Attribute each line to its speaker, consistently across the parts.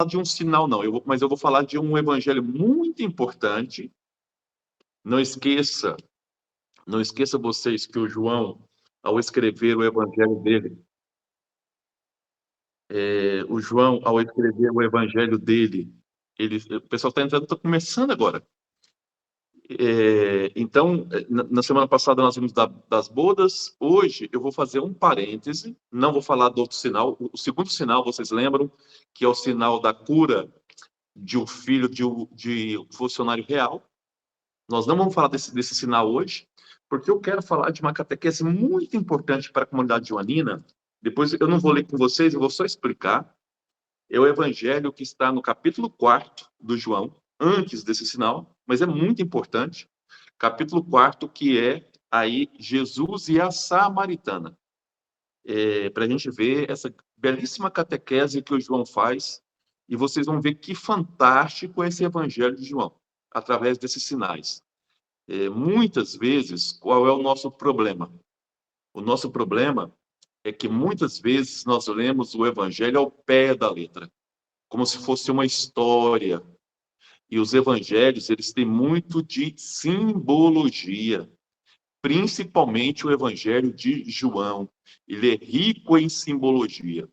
Speaker 1: de um sinal, não, mas eu vou falar de um evangelho muito importante. Não esqueça, não esqueça vocês que o João, ao escrever o evangelho dele, o João, ao escrever o evangelho dele, o pessoal está entrando, está começando agora. Então, na semana passada nós vimos das bodas. Hoje eu vou fazer um parêntese, não vou falar do outro sinal. O segundo sinal, vocês lembram, que é o sinal da cura de um filho de um funcionário real. Nós não vamos falar desse sinal hoje, porque eu quero falar de uma catequese muito importante para a comunidade joanina. Depois eu não vou ler com vocês, eu vou só explicar. É o evangelho que está no capítulo 4 do João, antes desse sinal, mas é muito importante. Capítulo 4, que é aí Jesus e a Samaritana. Para a gente ver essa belíssima catequese que o João faz, e vocês vão ver que fantástico é esse evangelho de João, através desses sinais. Muitas vezes, qual é o nosso problema? O nosso problema é que muitas vezes nós lemos o evangelho ao pé da letra, como se fosse uma história. E os evangelhos, eles têm muito de simbologia, principalmente o evangelho de João. Ele é rico em simbologia.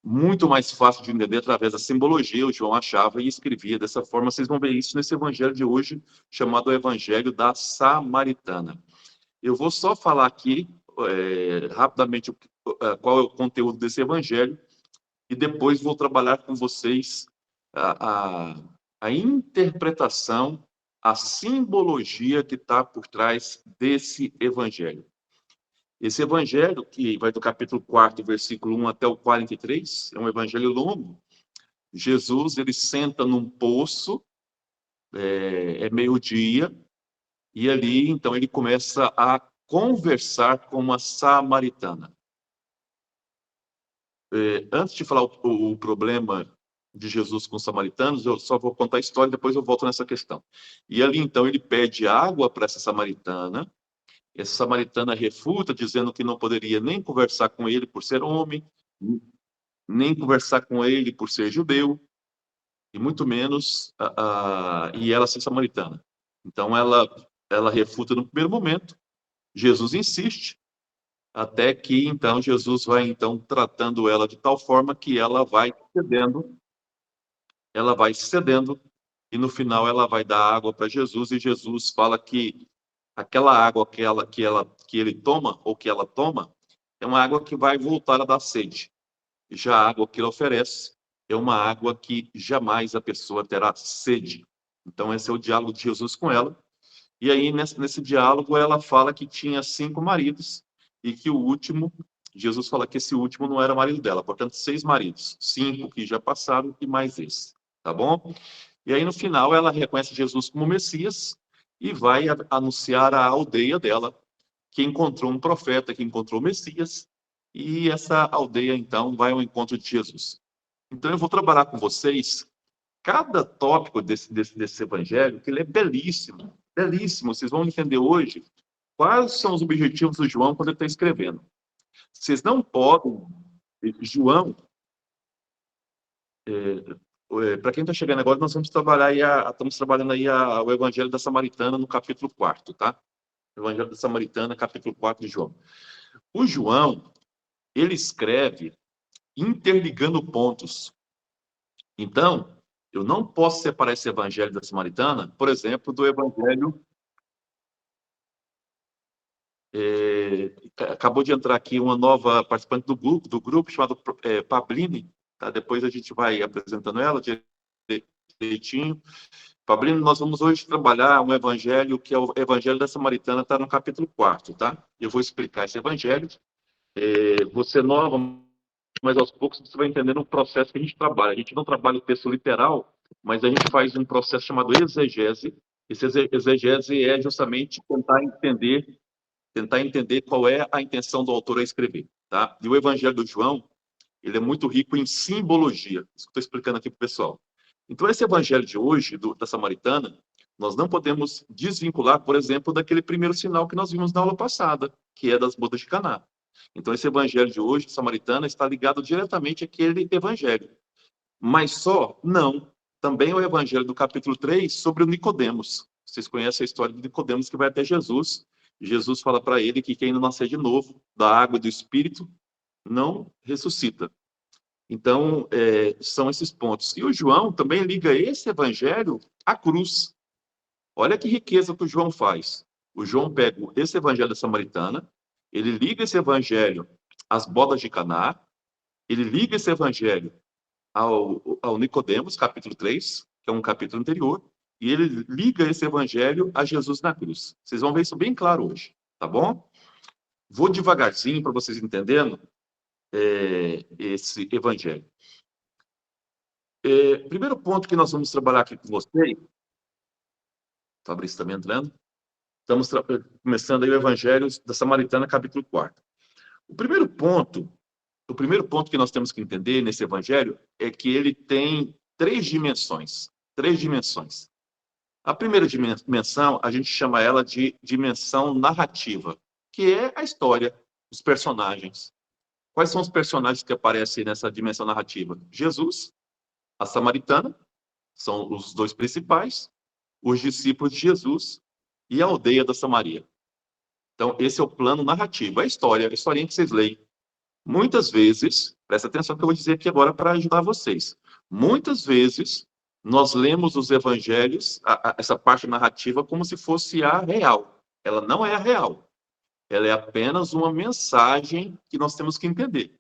Speaker 1: Muito mais fácil de entender através da simbologia, o João achava e escrevia dessa forma. Vocês vão ver isso nesse evangelho de hoje, chamado Evangelho da Samaritana. Eu vou só falar aqui, rapidamente, qual é o conteúdo desse evangelho, e depois vou trabalhar com vocês a, a, a interpretação, a simbologia que está por trás desse evangelho. Esse evangelho, que vai do capítulo 4, versículo 1 até o 43, é um evangelho longo. Jesus, ele senta num poço, é meio-dia, e ali, então, ele começa a conversar com uma samaritana. Antes de falar o problema de Jesus com os samaritanos, eu só vou contar a história e depois eu volto nessa questão. E ali, então, ele pede água para essa samaritana refuta, dizendo que não poderia nem conversar com ele por ser homem, nem conversar com ele por ser judeu, e muito menos e ela ser samaritana. Então, ela refuta no primeiro momento, Jesus insiste, até que então Jesus vai então tratando ela de tal forma que ela vai cedendo e no final ela vai dar água para Jesus e Jesus fala que aquela água que ele toma ou que ela toma é uma água que vai voltar a dar sede. Já a água que ele oferece é uma água que jamais a pessoa terá sede. Então esse é o diálogo de Jesus com ela. E aí, nesse diálogo, ela fala que tinha 5 maridos e que o último, Jesus fala que esse último não era o marido dela, portanto, 6 maridos, 5 que já passaram e mais esse, tá bom? E aí, no final, ela reconhece Jesus como Messias e vai anunciar à aldeia dela que encontrou um profeta, que encontrou o Messias, e essa aldeia, então, vai ao encontro de Jesus. Então, eu vou trabalhar com vocês cada tópico desse evangelho, que ele é belíssimo, belíssimo. Vocês vão entender hoje quais são os objetivos do João quando ele está escrevendo. Vocês não podem, João, para quem está chegando agora, nós vamos trabalhar aí, estamos trabalhando aí o Evangelho da Samaritana no capítulo 4, tá? O Evangelho da Samaritana, capítulo 4 de João. O João, ele escreve interligando pontos. Então, eu não posso separar esse Evangelho da Samaritana, por exemplo, do Evangelho. Acabou de entrar aqui uma nova participante do grupo chamada Pablini. Tá? Depois a gente vai apresentando ela direitinho. Pablini, nós vamos hoje trabalhar um evangelho que é o Evangelho da Samaritana, está no capítulo 4, tá? Eu vou explicar esse evangelho. Você é nova, mas aos poucos você vai entendendo o processo que a gente trabalha. A gente não trabalha o texto literal, mas a gente faz um processo chamado exegese. Esse exegese é justamente tentar entender qual é a intenção do autor a escrever, tá? E o Evangelho do João, ele é muito rico em simbologia. Isso que eu estou explicando aqui para o pessoal. Então, esse Evangelho de hoje, da Samaritana, nós não podemos desvincular, por exemplo, daquele primeiro sinal que nós vimos na aula passada, que é das bodas de Caná. Então, esse Evangelho de hoje, Samaritana, está ligado diretamente àquele Evangelho. Mas só? Não. Também o evangelho do capítulo 3 sobre o Nicodemos. Vocês conhecem a história do Nicodemos que vai até Jesus. Jesus fala para ele que quem não nascer de novo, da água e do Espírito, não ressuscita. Então, são esses pontos. E o João também liga esse evangelho à cruz. Olha que riqueza que o João faz. O João pega esse evangelho da Samaritana, ele liga esse evangelho às bodas de Caná, ele liga esse evangelho ao Nicodemos, capítulo 3, que é um capítulo anterior, e ele liga esse evangelho a Jesus na cruz. Vocês vão ver isso bem claro hoje, tá bom? Vou devagarzinho para vocês entenderem esse evangelho. Primeiro ponto que nós vamos trabalhar aqui com vocês, Fabrício também entrando, estamos começando aí o evangelho da Samaritana, capítulo 4. O primeiro ponto que nós temos que entender nesse evangelho é que ele tem três dimensões. Três dimensões. A primeira dimensão, a gente chama ela de dimensão narrativa, que é a história, os personagens. Quais são os personagens que aparecem nessa dimensão narrativa? Jesus, a Samaritana, são os dois principais, os discípulos de Jesus e a aldeia da Samaria. Então, esse é o plano narrativo, a historinha que vocês leem. Muitas vezes, presta atenção que eu vou dizer aqui agora para ajudar vocês. Muitas vezes, nós lemos os evangelhos, essa parte narrativa, como se fosse a real. Ela não é a real. Ela é apenas uma mensagem que nós temos que entender.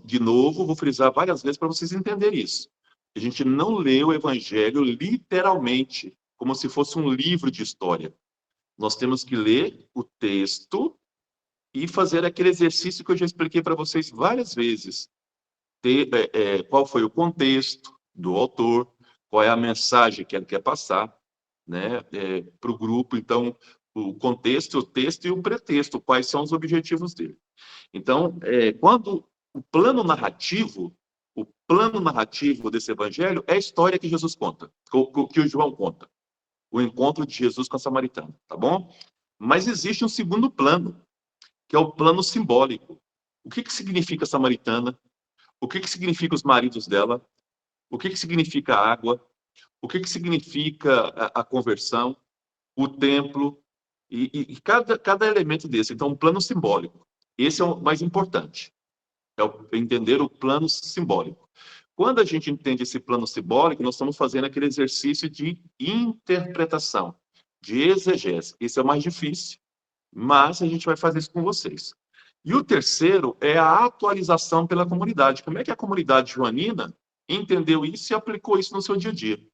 Speaker 1: De novo, vou frisar várias vezes para vocês entenderem isso. A gente não lê o evangelho literalmente, como se fosse um livro de história. Nós temos que ler o texto e fazer aquele exercício que eu já expliquei para vocês várias vezes. Qual foi o contexto do autor, qual é a mensagem que ele quer passar, né, para o grupo. Então, o contexto, o texto e o pretexto, quais são os objetivos dele. Então, quando o plano narrativo desse evangelho é a história que Jesus conta, que o João conta. O encontro de Jesus com a Samaritana, tá bom? Mas existe um segundo plano, que é o plano simbólico. O que significa a Samaritana? O que significa os maridos dela? O que significa a água? O que significa a conversão? O templo? E cada elemento desse. Então, um plano simbólico. Esse é o mais importante. É entender o plano simbólico. Quando a gente entende esse plano simbólico, nós estamos fazendo aquele exercício de interpretação, de exegese. Esse é o mais difícil, mas a gente vai fazer isso com vocês. E o terceiro é a atualização pela comunidade. Como é que a comunidade joanina entendeu isso e aplicou isso no seu dia a dia?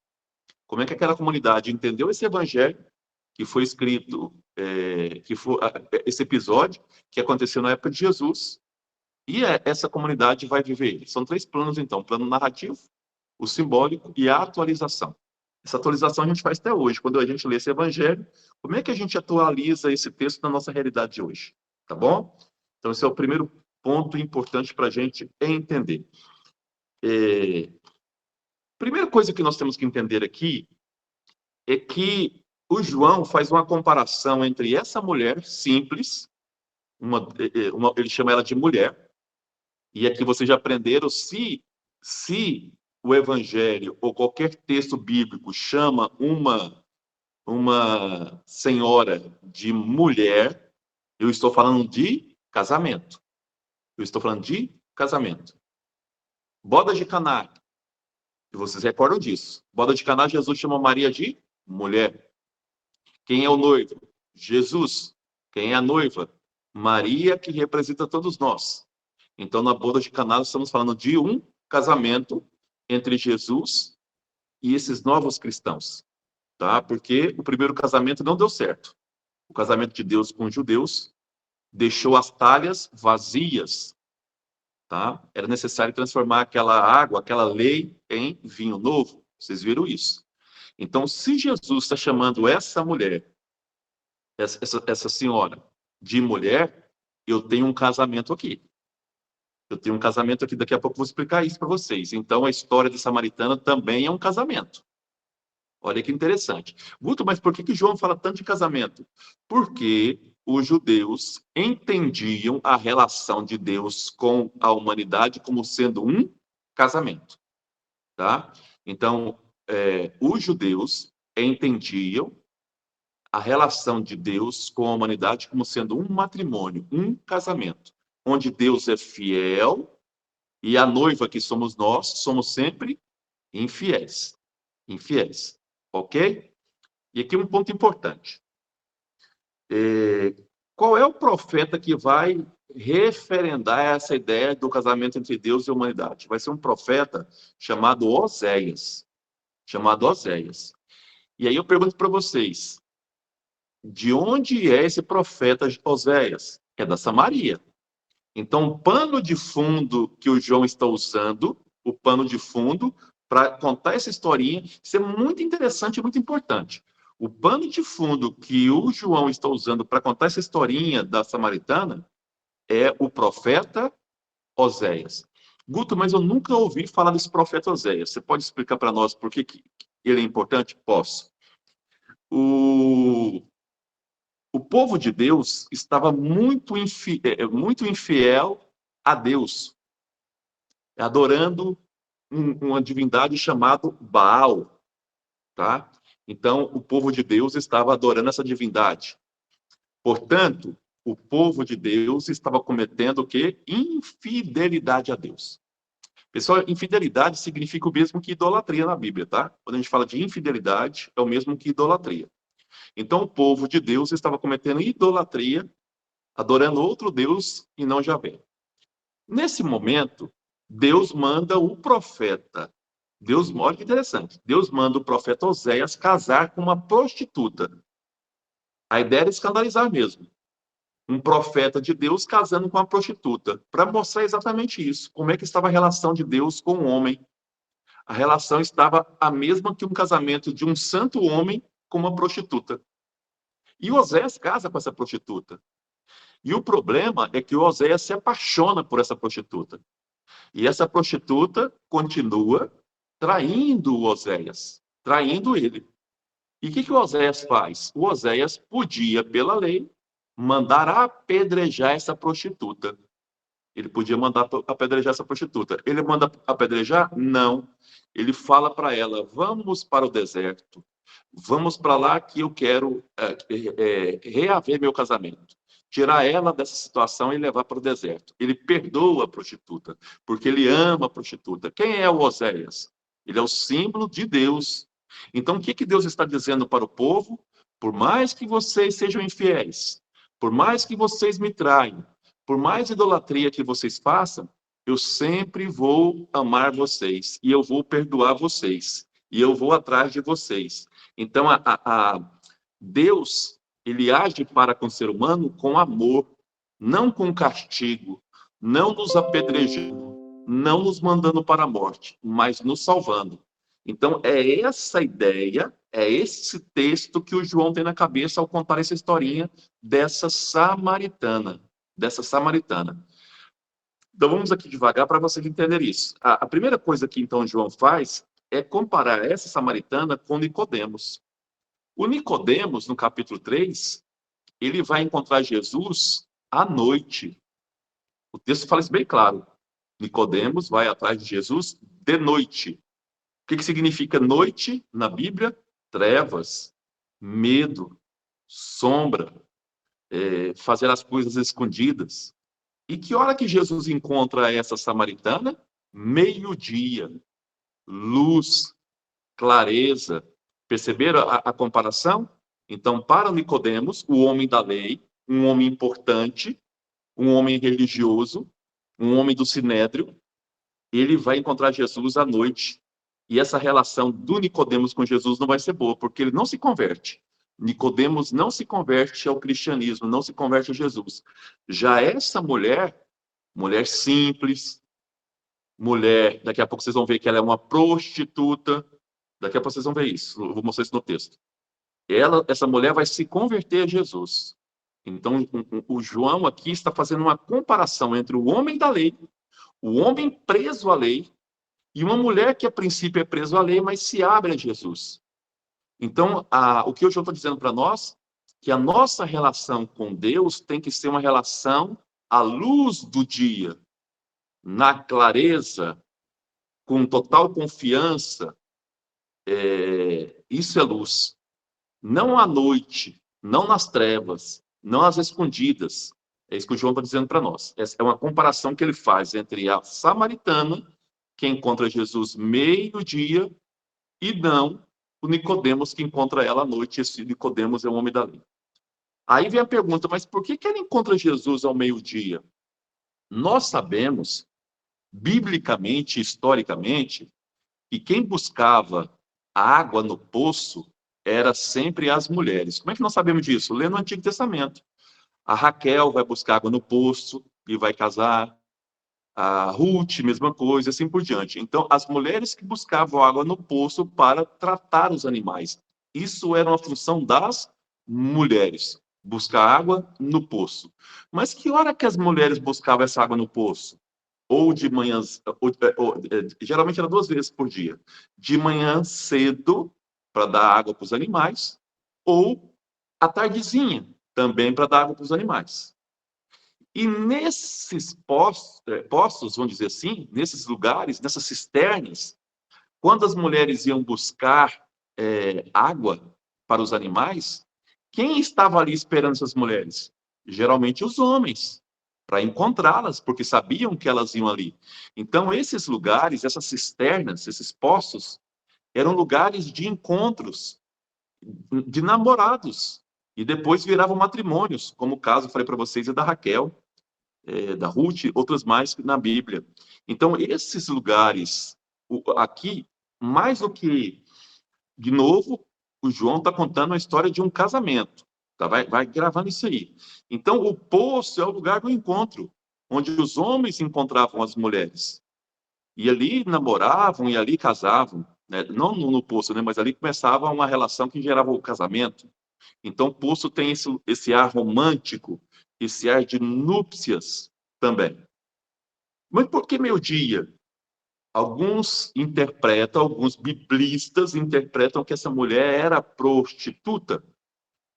Speaker 1: Como é que aquela comunidade entendeu esse evangelho que foi escrito, esse episódio que aconteceu na época de Jesus, e essa comunidade vai viver ele? São três planos, então: o plano narrativo, o simbólico e a atualização. Essa atualização a gente faz até hoje. Quando a gente lê esse evangelho, como é que a gente atualiza esse texto na nossa realidade de hoje? Tá bom? Então, esse é o primeiro ponto importante para a gente entender. Primeira coisa que nós temos que entender aqui é que o João faz uma comparação entre essa mulher simples, ele chama ela de mulher, e aqui vocês já aprenderam, se o evangelho ou qualquer texto bíblico chama uma senhora de mulher, eu estou falando de casamento. Eu estou falando de casamento. Boda de Caná, e vocês recordam disso. Boda de Caná, Jesus chama Maria de mulher. Quem é o noivo? Jesus. Quem é a noiva? Maria, que representa todos nós. Então, na boda de Caná, nós estamos falando de um casamento entre Jesus e esses novos cristãos, tá? Porque o primeiro casamento não deu certo. O casamento de Deus com os judeus deixou as talhas vazias, tá? Era necessário transformar aquela água, aquela lei, em vinho novo. Vocês viram isso? Então, se Jesus está chamando essa mulher, essa senhora, de mulher, eu tenho um casamento aqui. Eu tenho um casamento aqui, daqui a pouco eu vou explicar isso para vocês. Então, a história de Samaritana também é um casamento. Olha que interessante. Guto, mas por que João fala tanto de casamento? Porque os judeus entendiam a relação de Deus com a humanidade como sendo um casamento. tá? Então, os judeus entendiam a relação de Deus com a humanidade como sendo um matrimônio, um casamento, onde Deus é fiel e a noiva que somos nós, somos sempre infiéis. Infiéis, ok? E aqui um ponto importante. Qual é o profeta que vai referendar essa ideia do casamento entre Deus e a humanidade? Vai ser um profeta chamado Oséias. Chamado Oséias. E aí eu pergunto para vocês, de onde é esse profeta Oséias? É da Samaria. Então, o pano de fundo que o João está usando, o pano de fundo, para contar essa historinha, isso é muito interessante e muito importante. O pano de fundo que o João está usando para contar essa historinha da Samaritana é o profeta Oséias. Guto, mas eu nunca ouvi falar desse profeta Oséias. Você pode explicar para nós por que ele é importante? Posso. O povo de Deus estava muito infiel a Deus, adorando uma divindade chamada Baal, tá? Então, o povo de Deus estava adorando essa divindade. Portanto, o povo de Deus estava cometendo o quê? Infidelidade a Deus. Pessoal, infidelidade significa o mesmo que idolatria na Bíblia, tá? Quando a gente fala de infidelidade, é o mesmo que idolatria. Então, o povo de Deus estava cometendo idolatria, adorando outro Deus e não Javé. Nesse momento, Deus manda o profeta. Olha que interessante. Deus manda o profeta Oséias casar com uma prostituta. A ideia era escandalizar mesmo. Um profeta de Deus casando com uma prostituta, para mostrar exatamente isso. Como é que estava a relação de Deus com o homem. A relação estava a mesma que um casamento de um santo homem com uma prostituta. E Oséias casa com essa prostituta. E o problema é que o Oséias se apaixona por essa prostituta. E essa prostituta continua traindo o Oséias, traindo ele. E o que o Oséias faz? O Oséias podia, pela lei, mandar apedrejar essa prostituta. Ele podia mandar apedrejar essa prostituta. Ele manda apedrejar? Não. Ele fala para ela, vamos para o deserto. Vamos para lá que eu quero reaver meu casamento. Tirar ela dessa situação e levar para o deserto. Ele perdoa a prostituta, porque ele ama a prostituta. Quem é o Oséias? Ele é o símbolo de Deus. Então, o que Deus está dizendo para o povo? Por mais que vocês sejam infiéis, por mais que vocês me traiam, por mais idolatria que vocês façam, eu sempre vou amar vocês, e eu vou perdoar vocês, e eu vou atrás de vocês. Então, Deus, ele age para com o ser humano com amor, não com castigo, não nos apedrejando, não nos mandando para a morte, mas nos salvando. Então, é essa ideia, é esse texto que o João tem na cabeça ao contar essa historinha dessa samaritana. Então, vamos aqui devagar para vocês entenderem isso. A primeira coisa que, então, João faz é comparar essa samaritana com Nicodemos. O Nicodemos, no capítulo 3, ele vai encontrar Jesus à noite. O texto fala isso bem claro. Nicodemos vai atrás de Jesus de noite. O que significa noite na Bíblia? Trevas, medo, sombra, fazer as coisas escondidas. E que hora que Jesus encontra essa samaritana? Meio-dia, luz, clareza. Perceberam a comparação? Então, para Nicodemos, o homem da lei, um homem importante, um homem religioso, um homem do sinédrio, ele vai encontrar Jesus à noite. E essa relação do Nicodemos com Jesus não vai ser boa, porque ele não se converte. Nicodemos não se converte ao cristianismo, não se converte a Jesus. Já essa mulher simples, mulher, daqui a pouco vocês vão ver que ela é uma prostituta, daqui a pouco vocês vão ver isso, eu vou mostrar isso no texto. Essa mulher vai se converter a Jesus. Então, o João aqui está fazendo uma comparação entre o homem da lei, o homem preso à lei, e uma mulher que a princípio é preso à lei, mas se abre a Jesus. Então, o que o João está dizendo para nós, que a nossa relação com Deus tem que ser uma relação à luz do dia, na clareza, com total confiança, isso é luz. Não à noite, não nas trevas, não às escondidas. É isso que o João está dizendo para nós. Essa é uma comparação que ele faz entre a samaritana, que encontra Jesus meio-dia, e não o Nicodemos, que encontra ela à noite. Esse Nicodemos é um homem da lei. Aí vem a pergunta, mas por que ele encontra Jesus ao meio-dia? Nós sabemos, biblicamente, historicamente, que quem buscava água no poço era sempre as mulheres. Como é que nós sabemos disso? Lendo o Antigo Testamento. A Raquel vai buscar água no poço e vai casar. A Ruth, mesma coisa, assim por diante. Então, as mulheres que buscavam água no poço para tratar os animais. Isso era uma função das mulheres, buscar água no poço. Mas que hora que as mulheres buscavam essa água no poço? Ou de manhãs, geralmente era 2 vezes por dia. De manhã cedo, para dar água para os animais, ou à tardezinha, também para dar água para os animais. E nesses postos, vamos dizer assim, nesses lugares, nessas cisternas, quando as mulheres iam buscar água para os animais, quem estava ali esperando essas mulheres? Geralmente os homens, para encontrá-las, porque sabiam que elas iam ali. Então, esses lugares, essas cisternas, esses poços, eram lugares de encontros, de namorados, e depois viravam matrimônios, como o caso, falei para vocês, é da Raquel, da Ruth, outras mais na Bíblia. Então, esses lugares, aqui, mais do que, de novo, o João está contando a história de um casamento. Tá? Vai gravando isso aí. Então, o poço é o lugar do encontro, onde os homens encontravam as mulheres. E ali namoravam e ali casavam. Né? Não no poço, né? Mas ali começava uma relação que gerava o casamento. Então, o poço tem esse ar romântico, esse ar de núpcias também. Mas por que meio-dia? Alguns biblistas interpretam que essa mulher era prostituta,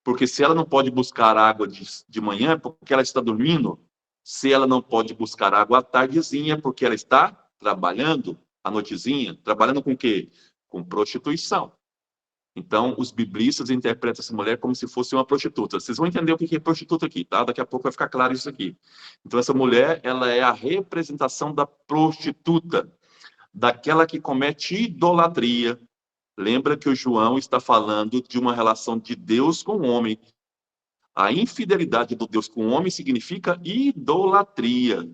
Speaker 1: porque se ela não pode buscar água de manhã, é porque ela está dormindo. Se ela não pode buscar água à tardezinha, é porque ela está trabalhando à noitezinha. Trabalhando com o quê? Com prostituição. Então, os biblistas interpretam essa mulher como se fosse uma prostituta. Vocês vão entender o que é prostituta aqui, tá? Daqui a pouco vai ficar claro isso aqui. Então, essa mulher, ela é a representação da prostituta, daquela que comete idolatria. Lembra que o João está falando de uma relação de Deus com o homem. A infidelidade do Deus com o homem significa idolatria.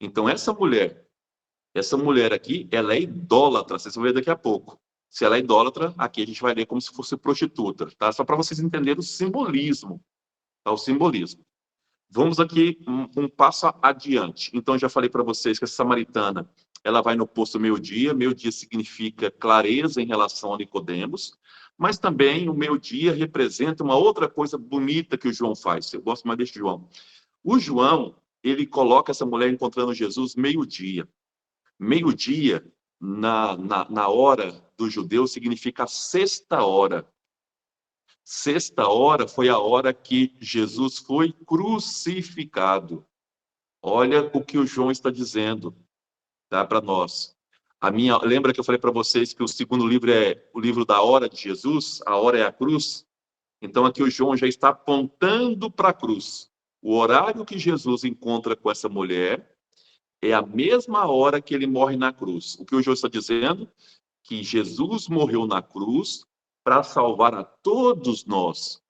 Speaker 1: Então, essa mulher aqui, ela é idólatra, vocês vão ver daqui a pouco. Se ela é idólatra, aqui a gente vai ler como se fosse prostituta, tá? Só para vocês entenderem o simbolismo, tá? O simbolismo. Vamos aqui um passo adiante. Então, já falei para vocês que a samaritana, ela vai no posto meio-dia. Meio-dia significa clareza em relação a Nicodemos, mas também o meio-dia representa uma outra coisa bonita que o João faz. Eu gosto mais deste João. O João, ele coloca essa mulher encontrando Jesus meio-dia. Meio-dia, na hora do judeu, significa a sexta hora. Sexta hora foi a hora que Jesus foi crucificado. Olha o que o João está dizendo, tá, para nós. Lembra que eu falei para vocês que o segundo livro é o livro da hora de Jesus? A hora é a cruz. Então aqui o João já está apontando para a cruz. O horário que Jesus encontra com essa mulher é a mesma hora que ele morre na cruz. O que o João está dizendo? Que Jesus morreu na cruz para salvar a todos nós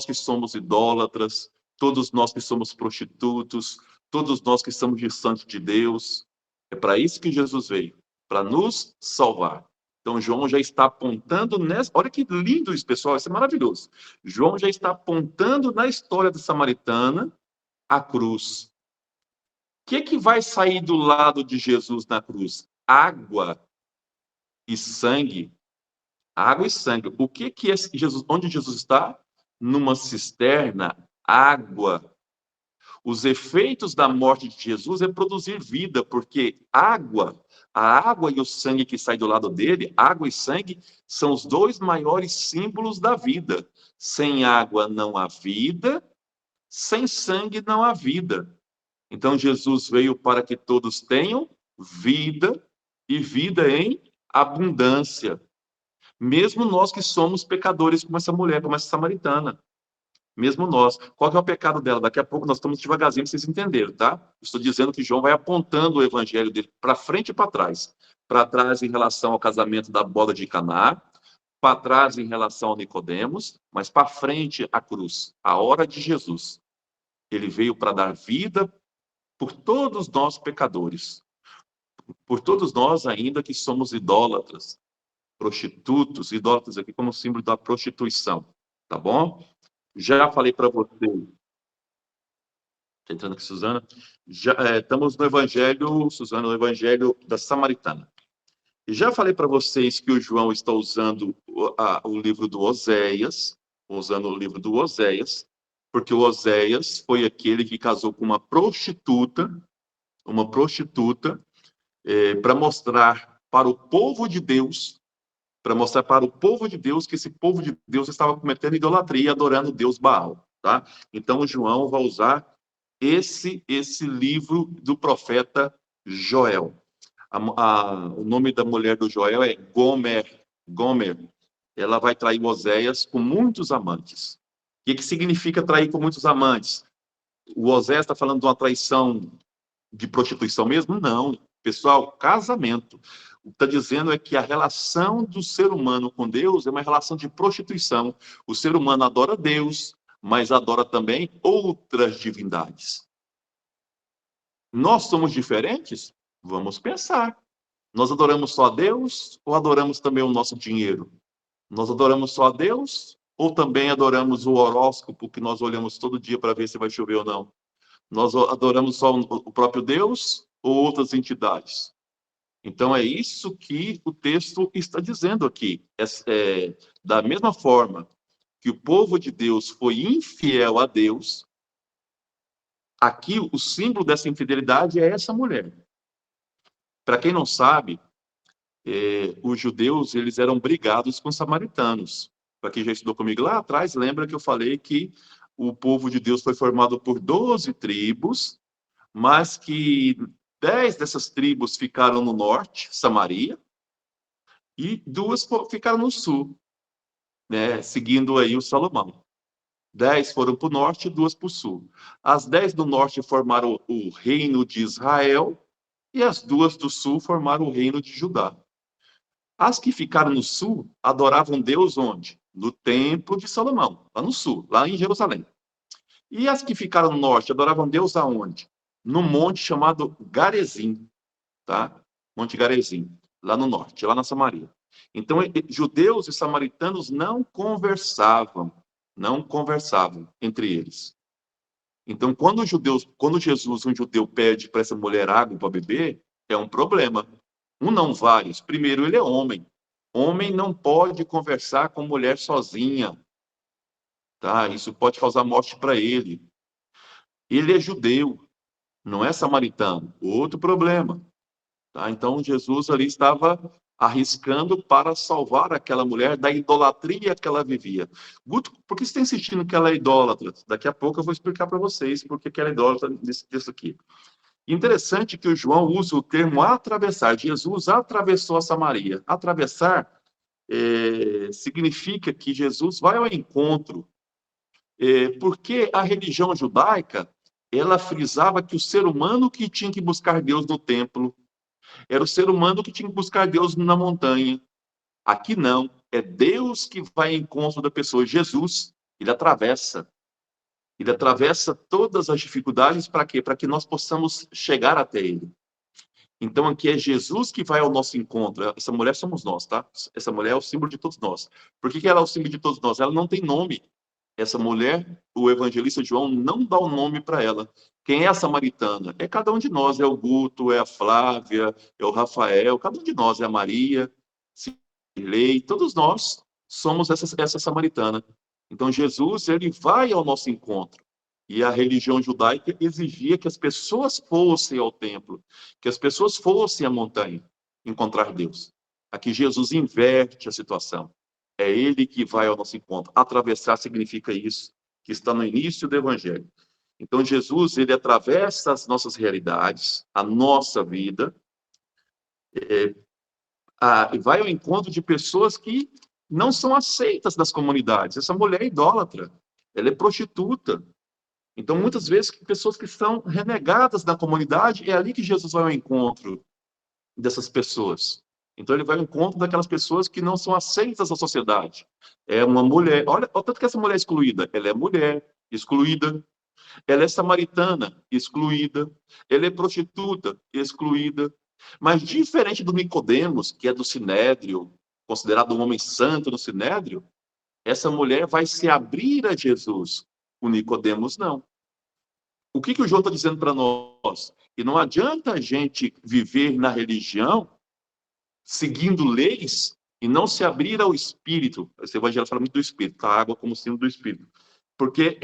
Speaker 1: que somos idólatras, todos nós que somos prostitutos, todos nós que somos distantes de Deus. É para isso que Jesus veio, para nos salvar. Então, João já está apontando nessa. Olha que lindo isso, pessoal, isso é maravilhoso. João já está apontando na história da samaritana a cruz. O que vai sair do lado de Jesus na cruz? Água e sangue. Água e sangue. O que é Jesus? Onde Jesus está? Numa cisterna, água. Os efeitos da morte de Jesus é produzir vida, porque a água e o sangue que sai do lado dele, água e sangue, são os dois maiores símbolos da vida. Sem água não há vida, sem sangue não há vida. Então Jesus veio para que todos tenham vida e vida em abundância. Mesmo nós que somos pecadores como essa mulher, como essa samaritana. Mesmo nós. Qual que é o pecado dela? Daqui a pouco nós estamos devagarzinho para vocês entenderem, tá? Estou dizendo que João vai apontando o evangelho dele para frente e para trás. Para trás em relação ao casamento da boda de Caná, para trás em relação ao Nicodemos, mas para frente a cruz, a hora de Jesus. Ele veio para dar vida por todos nós pecadores, por todos nós ainda que somos idólatras, prostitutos, idólatras aqui como símbolo da prostituição, tá bom? Já falei para você, tá entrando aqui, Suzana, já, estamos no Evangelho, Suzana, no Evangelho da Samaritana. E já falei para vocês que o João está usando o livro do Oséias, usando o livro do Oséias, porque o Oséias foi aquele que casou com uma prostituta, para mostrar para o povo de Deus, que esse povo de Deus estava cometendo idolatria, adorando o Deus Baal, tá? Então o João vai usar esse livro do profeta Joel. O nome da mulher do Joel é Gomer. Ela vai trair Oséias com muitos amantes. O que significa trair com muitos amantes? O Oséias está falando de uma traição de prostituição mesmo? Não. Pessoal, casamento. O que está dizendo é que a relação do ser humano com Deus é uma relação de prostituição. O ser humano adora Deus, mas adora também outras divindades. Nós somos diferentes? Vamos pensar. Nós adoramos só a Deus ou adoramos também o nosso dinheiro? Nós adoramos só a Deus ou também adoramos o horóscopo que nós olhamos todo dia para ver se vai chover ou não? Nós adoramos só o próprio Deus ou outras entidades? Então, é isso que o texto está dizendo aqui. Da mesma forma que o povo de Deus foi infiel a Deus, aqui o símbolo dessa infidelidade é essa mulher. Para quem não sabe, os judeus eles eram brigados com os samaritanos. Para quem já estudou comigo lá atrás, lembra que eu falei que o povo de Deus foi formado por 12 tribos, mas que 10 dessas tribos ficaram no norte, Samaria, e 2 ficaram no sul, né, seguindo aí o Salomão. 10 foram para o norte e 2 para o sul. As 10 do norte formaram o reino de Israel e as 2 do sul formaram o reino de Judá. As que ficaram no sul adoravam Deus onde? No templo de Salomão, lá no sul, lá em Jerusalém. E as que ficaram no norte adoravam Deus aonde? No monte chamado Garizim, tá? Monte Garizim, lá no norte, lá na Samaria. Então, judeus e samaritanos não conversavam entre eles. Então, quando Jesus, um judeu, pede para essa mulher água para beber, é um problema. Não, vários. Primeiro, ele é homem. Homem não pode conversar com mulher sozinha, tá? Isso pode causar morte para ele. Ele é judeu, não é samaritano. Outro problema, tá? Então, Jesus ali estava arriscando para salvar aquela mulher da idolatria que ela vivia. Guto, por que você está insistindo que ela é idólatra? Daqui a pouco eu vou explicar para vocês por que ela é idólatra nesse texto aqui. Interessante que o João usa o termo atravessar. Jesus atravessou a Samaria. Atravessar significa que Jesus vai ao encontro. Porque a religião judaica, ela frisava que o ser humano que tinha que buscar Deus no templo, era o ser humano que tinha que buscar Deus na montanha. Aqui não. É Deus que vai ao encontro da pessoa. Jesus, ele atravessa. Ele atravessa todas as dificuldades para quê? Para que nós possamos chegar até ele. Então, aqui é Jesus que vai ao nosso encontro. Essa mulher somos nós, tá? Essa mulher é o símbolo de todos nós. Por que ela é o símbolo de todos nós? Ela não tem nome. Essa mulher, o evangelista João não dá o nome para ela. Quem é a samaritana? É cada um de nós. É o Guto, é a Flávia, é o Rafael. Cada um de nós. É a Maria, Cirlei. Todos nós somos essa samaritana. Então, Jesus, ele vai ao nosso encontro. E a religião judaica exigia que as pessoas fossem ao templo, que as pessoas fossem à montanha encontrar Deus. Aqui Jesus inverte a situação. É ele que vai ao nosso encontro. Atravessar significa isso, que está no início do Evangelho. Então, Jesus, ele atravessa as nossas realidades, a nossa vida, E vai ao encontro de pessoas que não são aceitas das comunidades. Essa mulher é idólatra, ela é prostituta. Então, muitas vezes, pessoas que são renegadas da comunidade, é ali que Jesus vai ao encontro dessas pessoas. Então, ele vai ao encontro daquelas pessoas que não são aceitas da sociedade. É uma mulher, olha o tanto que essa mulher é excluída. Ela é mulher, excluída. Ela é samaritana, excluída. Ela é prostituta, excluída. Mas, diferente do Nicodemos, que é do Sinédrio, considerado um homem santo no Sinédrio, essa mulher vai se abrir a Jesus. O Nicodemos não. O que o João está dizendo para nós? Que não adianta a gente viver na religião seguindo leis e não se abrir ao Espírito. Esse evangelho fala muito do Espírito, a água como símbolo do Espírito. Porque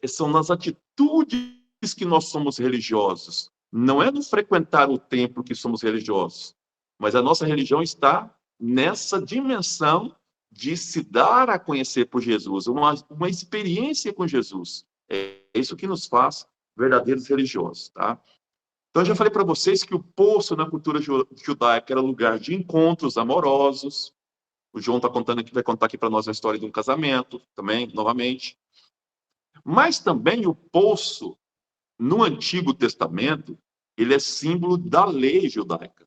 Speaker 1: são nas atitudes que nós somos religiosos. Não é no frequentar o templo que somos religiosos. Mas a nossa religião está nessa dimensão de se dar a conhecer por Jesus, uma experiência com Jesus. É isso que nos faz verdadeiros religiosos, tá? Então, eu já falei para vocês que o poço na cultura judaica era lugar de encontros amorosos. O João vai contar aqui para nós a história de um casamento, também, novamente. Mas também o poço, no Antigo Testamento, ele é símbolo da lei judaica.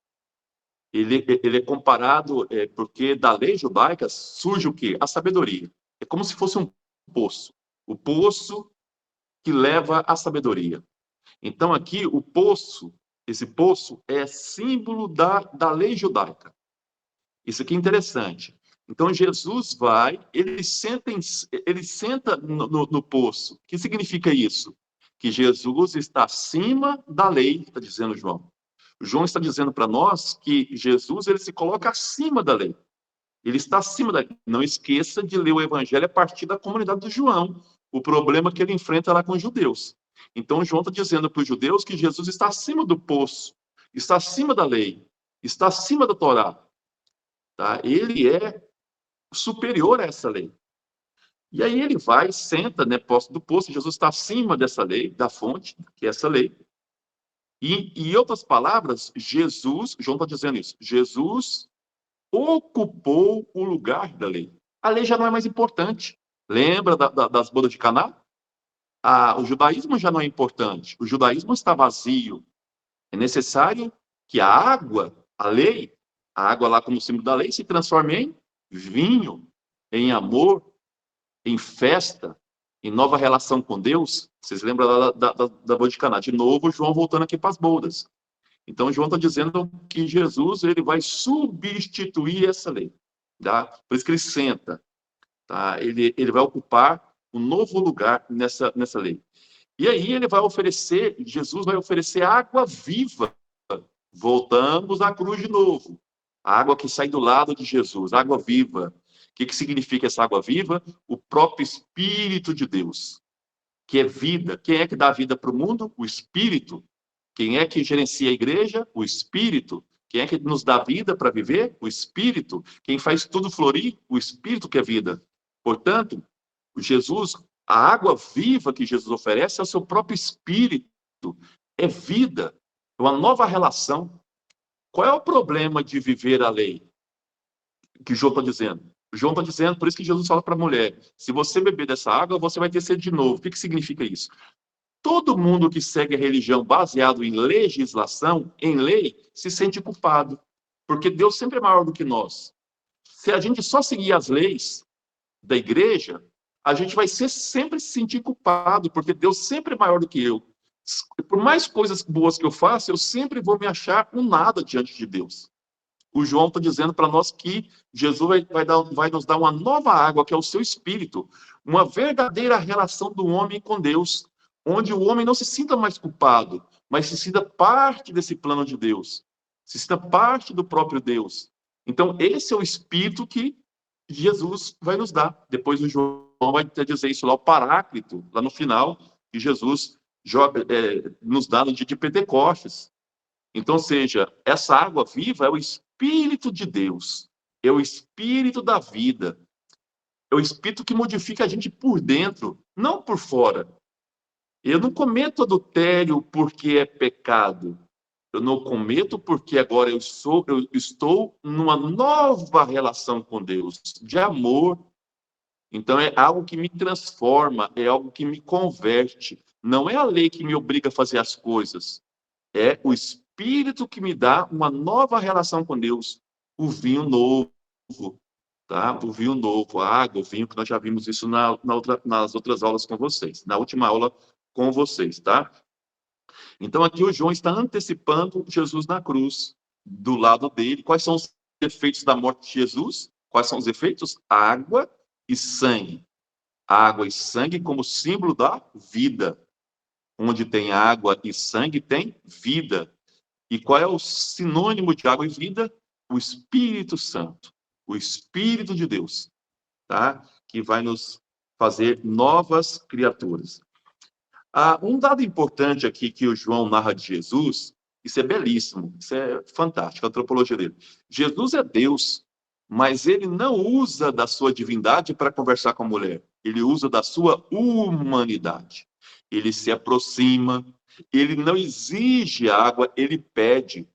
Speaker 1: Ele é comparado, porque da lei judaica surge o quê? A sabedoria. É como se fosse um poço. O poço que leva à sabedoria. Então, aqui, esse poço é símbolo da lei judaica. Isso aqui é interessante. Então, Jesus ele senta no poço. O que significa isso? Que Jesus está acima da lei, está dizendo João. João está dizendo para nós que Jesus ele se coloca acima da lei. Ele está acima da lei. Não esqueça de ler o evangelho a partir da comunidade do João. O problema que ele enfrenta lá com os judeus. Então, João está dizendo para os judeus que Jesus está acima do poço, está acima da lei, está acima da Torá. Tá? Ele é superior a essa lei. E aí ele vai, senta, né, do poço, Jesus está acima dessa lei, da fonte, que é essa lei. E, em outras palavras, João está dizendo isso, Jesus ocupou o lugar da lei. A lei já não é mais importante. Lembra das bodas de Caná? O judaísmo já não é importante. O judaísmo está vazio. É necessário que a água, a lei, a água lá como símbolo da lei, se transforme em vinho, em amor, em festa, em nova relação com Deus. Vocês lembram da boda de Caná? De novo, João voltando aqui para as bodas. Então, João está dizendo que Jesus ele vai substituir essa lei. Tá? Por isso que ele senta. Tá? Ele vai ocupar um novo lugar nessa lei. E aí Jesus vai oferecer água viva. Voltamos à cruz de novo. A água que sai do lado de Jesus, água viva. O que significa essa água viva? O próprio Espírito de Deus, que é vida. Quem é que dá vida para o mundo? O Espírito. Quem é que gerencia a igreja? O Espírito. Quem é que nos dá vida para viver? O Espírito. Quem faz tudo florir? O Espírito que é vida. Portanto, a água viva que Jesus oferece é o seu próprio Espírito. É vida. É uma nova relação. Qual é o problema de viver a lei? Que João está dizendo. João está dizendo, por isso que Jesus fala para a mulher, se você beber dessa água, você vai ter sede de novo. O que significa isso? Todo mundo que segue a religião baseado em legislação, em lei, se sente culpado. Porque Deus sempre é maior do que nós. Se a gente só seguir as leis da igreja, a gente vai sempre se sentir culpado, porque Deus sempre é maior do que eu. Por mais coisas boas que eu faça, eu sempre vou me achar um nada diante de Deus. O João está dizendo para nós que Jesus vai nos dar uma nova água, que é o seu Espírito, uma verdadeira relação do homem com Deus, onde o homem não se sinta mais culpado, mas se sinta parte desse plano de Deus, se sinta parte do próprio Deus. Então, esse é o Espírito que Jesus vai nos dar. Depois o João vai dizer isso lá, o Paráclito, lá no final, que Jesus nos dá no dia de Pentecostes. Então, seja, essa água viva é o Espírito de Deus, é o Espírito da vida, é o Espírito que modifica a gente por dentro, não por fora. Eu não cometo adultério porque é pecado. Eu não cometo porque agora eu estou numa nova relação com Deus, de amor. Então é algo que me transforma, é algo que me converte. Não é a lei que me obriga a fazer as coisas, é o Espírito que me dá uma nova relação com Deus, o vinho novo, tá? O vinho novo, a água, o vinho, que nós já vimos isso nas outras aulas com vocês, na última aula com vocês, tá? Então aqui o João está antecipando Jesus na cruz, do lado dele. Quais são os efeitos da morte de Jesus? Quais são os efeitos? Água e sangue. Água e sangue como símbolo da vida. Onde tem água e sangue, tem vida. E qual é o sinônimo de água e vida? O Espírito Santo, o Espírito de Deus, tá? Que vai nos fazer novas criaturas. Um dado importante aqui que o João narra de Jesus, isso é belíssimo, isso é fantástico, a antropologia dele. Jesus é Deus, mas ele não usa da sua divindade para conversar com a mulher. Ele usa da sua humanidade. Ele se aproxima, ele não exige água, ele pede.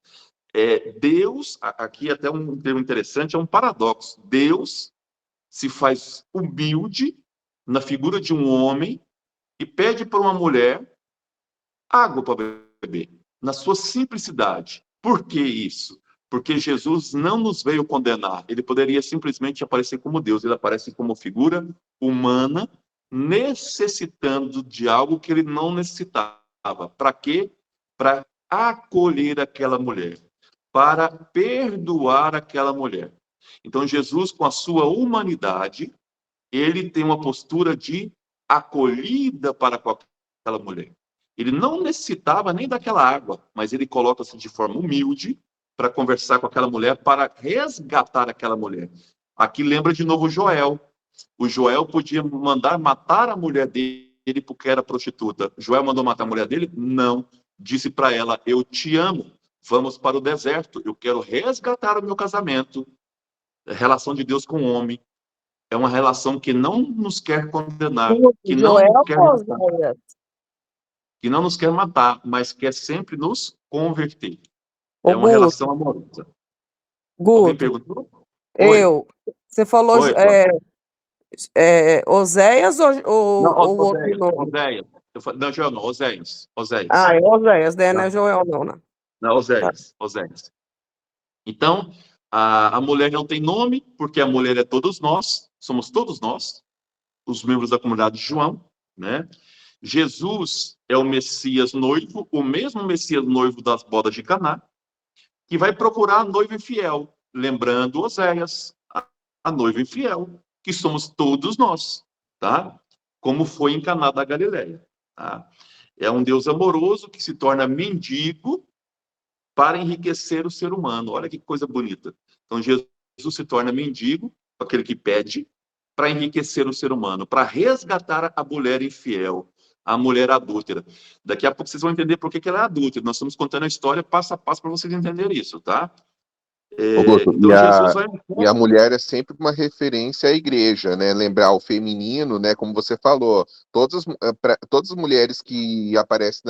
Speaker 1: Deus, aqui até um termo interessante, é um paradoxo. Deus se faz humilde na figura de um homem e pede para uma mulher água para beber, na sua simplicidade. Por que isso? Porque Jesus não nos veio condenar. Ele poderia simplesmente aparecer como Deus. Ele aparece como figura humana, necessitando de algo que ele não necessitava. Para quê? Para acolher aquela mulher, para perdoar aquela mulher. Então, Jesus, com a sua humanidade, ele tem uma postura de acolhida para com aquela mulher. Ele não necessitava nem daquela água, mas ele coloca-se de forma humilde para conversar com aquela mulher, para resgatar aquela mulher. Aqui lembra de novo Joel. O Joel podia mandar matar a mulher dele porque era prostituta. Joel mandou matar a mulher dele? Não. Disse para ela: eu te amo, vamos para o deserto, eu quero resgatar o meu casamento. A relação de Deus com o homem é uma relação que não nos quer condenar, que não
Speaker 2: Joel
Speaker 1: nos quer
Speaker 2: ou
Speaker 1: matar,
Speaker 2: Oséias?
Speaker 1: mas quer sempre nos converter.
Speaker 2: Ô,
Speaker 1: É uma
Speaker 2: Guto,
Speaker 1: relação amorosa. Alguém
Speaker 2: Guto,
Speaker 1: perguntou? Oi,
Speaker 2: eu. Você falou
Speaker 1: oi, Flávio.
Speaker 2: Oséias
Speaker 1: Não,
Speaker 2: ou outro
Speaker 1: Oséias,
Speaker 2: nome?
Speaker 1: Oséias. Não, Joel não, Oséias,
Speaker 2: Ah,
Speaker 1: Oséias.
Speaker 2: é Oséias, né? Não é
Speaker 1: Não,
Speaker 2: Joel, não, né?
Speaker 1: não,
Speaker 2: Tá.
Speaker 1: Oséias, Oséias. Então, a mulher não tem nome, porque a mulher é todos nós, somos todos nós, os membros da comunidade de João, né? Jesus é o Messias noivo, o mesmo Messias noivo das bodas de Caná, que vai procurar a noiva infiel, lembrando Oséias, a noiva infiel, que somos todos nós, tá? Como foi em Caná da Galileia, tá? É um Deus amoroso que se torna mendigo para enriquecer o ser humano. Olha que coisa bonita. Então Jesus se torna mendigo, aquele que pede, para enriquecer o ser humano, para resgatar a mulher infiel, a mulher adúltera. Daqui a pouco vocês vão entender por que ela é adúltera. Nós estamos contando a história passo a passo para vocês entenderem isso, tá?
Speaker 3: Augusto,
Speaker 1: Então Jesus vai...
Speaker 3: e a mulher é sempre uma referência à igreja, né? Lembrar o feminino, né? Como você falou, todas as mulheres que aparecem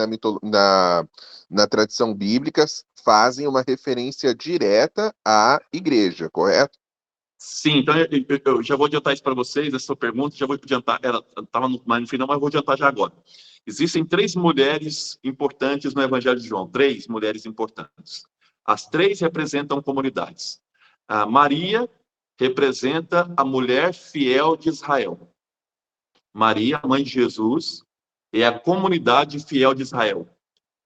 Speaker 3: na tradição bíblica fazem uma referência direta à igreja, correto?
Speaker 1: Sim, então eu já vou adiantar isso para vocês, essa sua pergunta, já vou adiantar, ela estava no final, mas eu vou adiantar já agora. Existem 3 mulheres importantes no Evangelho de João, 3 mulheres importantes. As 3 representam comunidades. A Maria representa a mulher fiel de Israel. Maria, mãe de Jesus, é a comunidade fiel de Israel.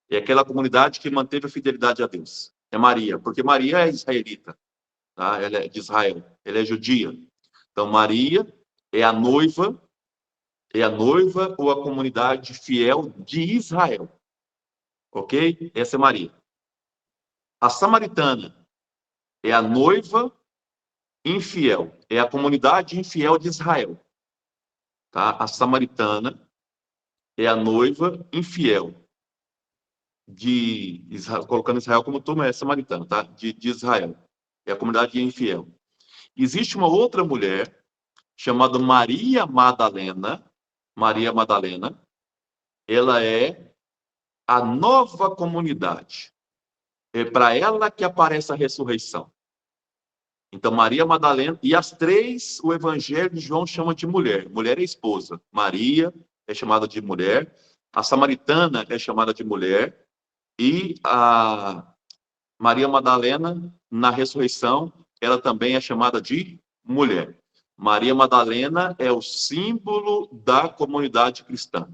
Speaker 1: É aquela comunidade que manteve a fidelidade a Deus. É Maria, porque Maria é israelita. Tá? Ela é de Israel, ela é judia. Então, Maria é a noiva ou a comunidade fiel de Israel. Ok? Essa é Maria. A samaritana é a noiva infiel, é a comunidade infiel de Israel. Tá? A samaritana é a noiva infiel de Israel, colocando Israel como turma, é samaritana, tá? De Israel. É a comunidade infiel. Existe uma outra mulher chamada Maria Madalena. Maria Madalena, ela é a nova comunidade. É para ela que aparece a ressurreição. Então, Maria Madalena, e as três, o Evangelho de João chama de mulher. Mulher é esposa. Maria é chamada de mulher. A samaritana é chamada de mulher. E a Maria Madalena, na ressurreição, ela também é chamada de mulher. Maria Madalena é o símbolo da comunidade cristã.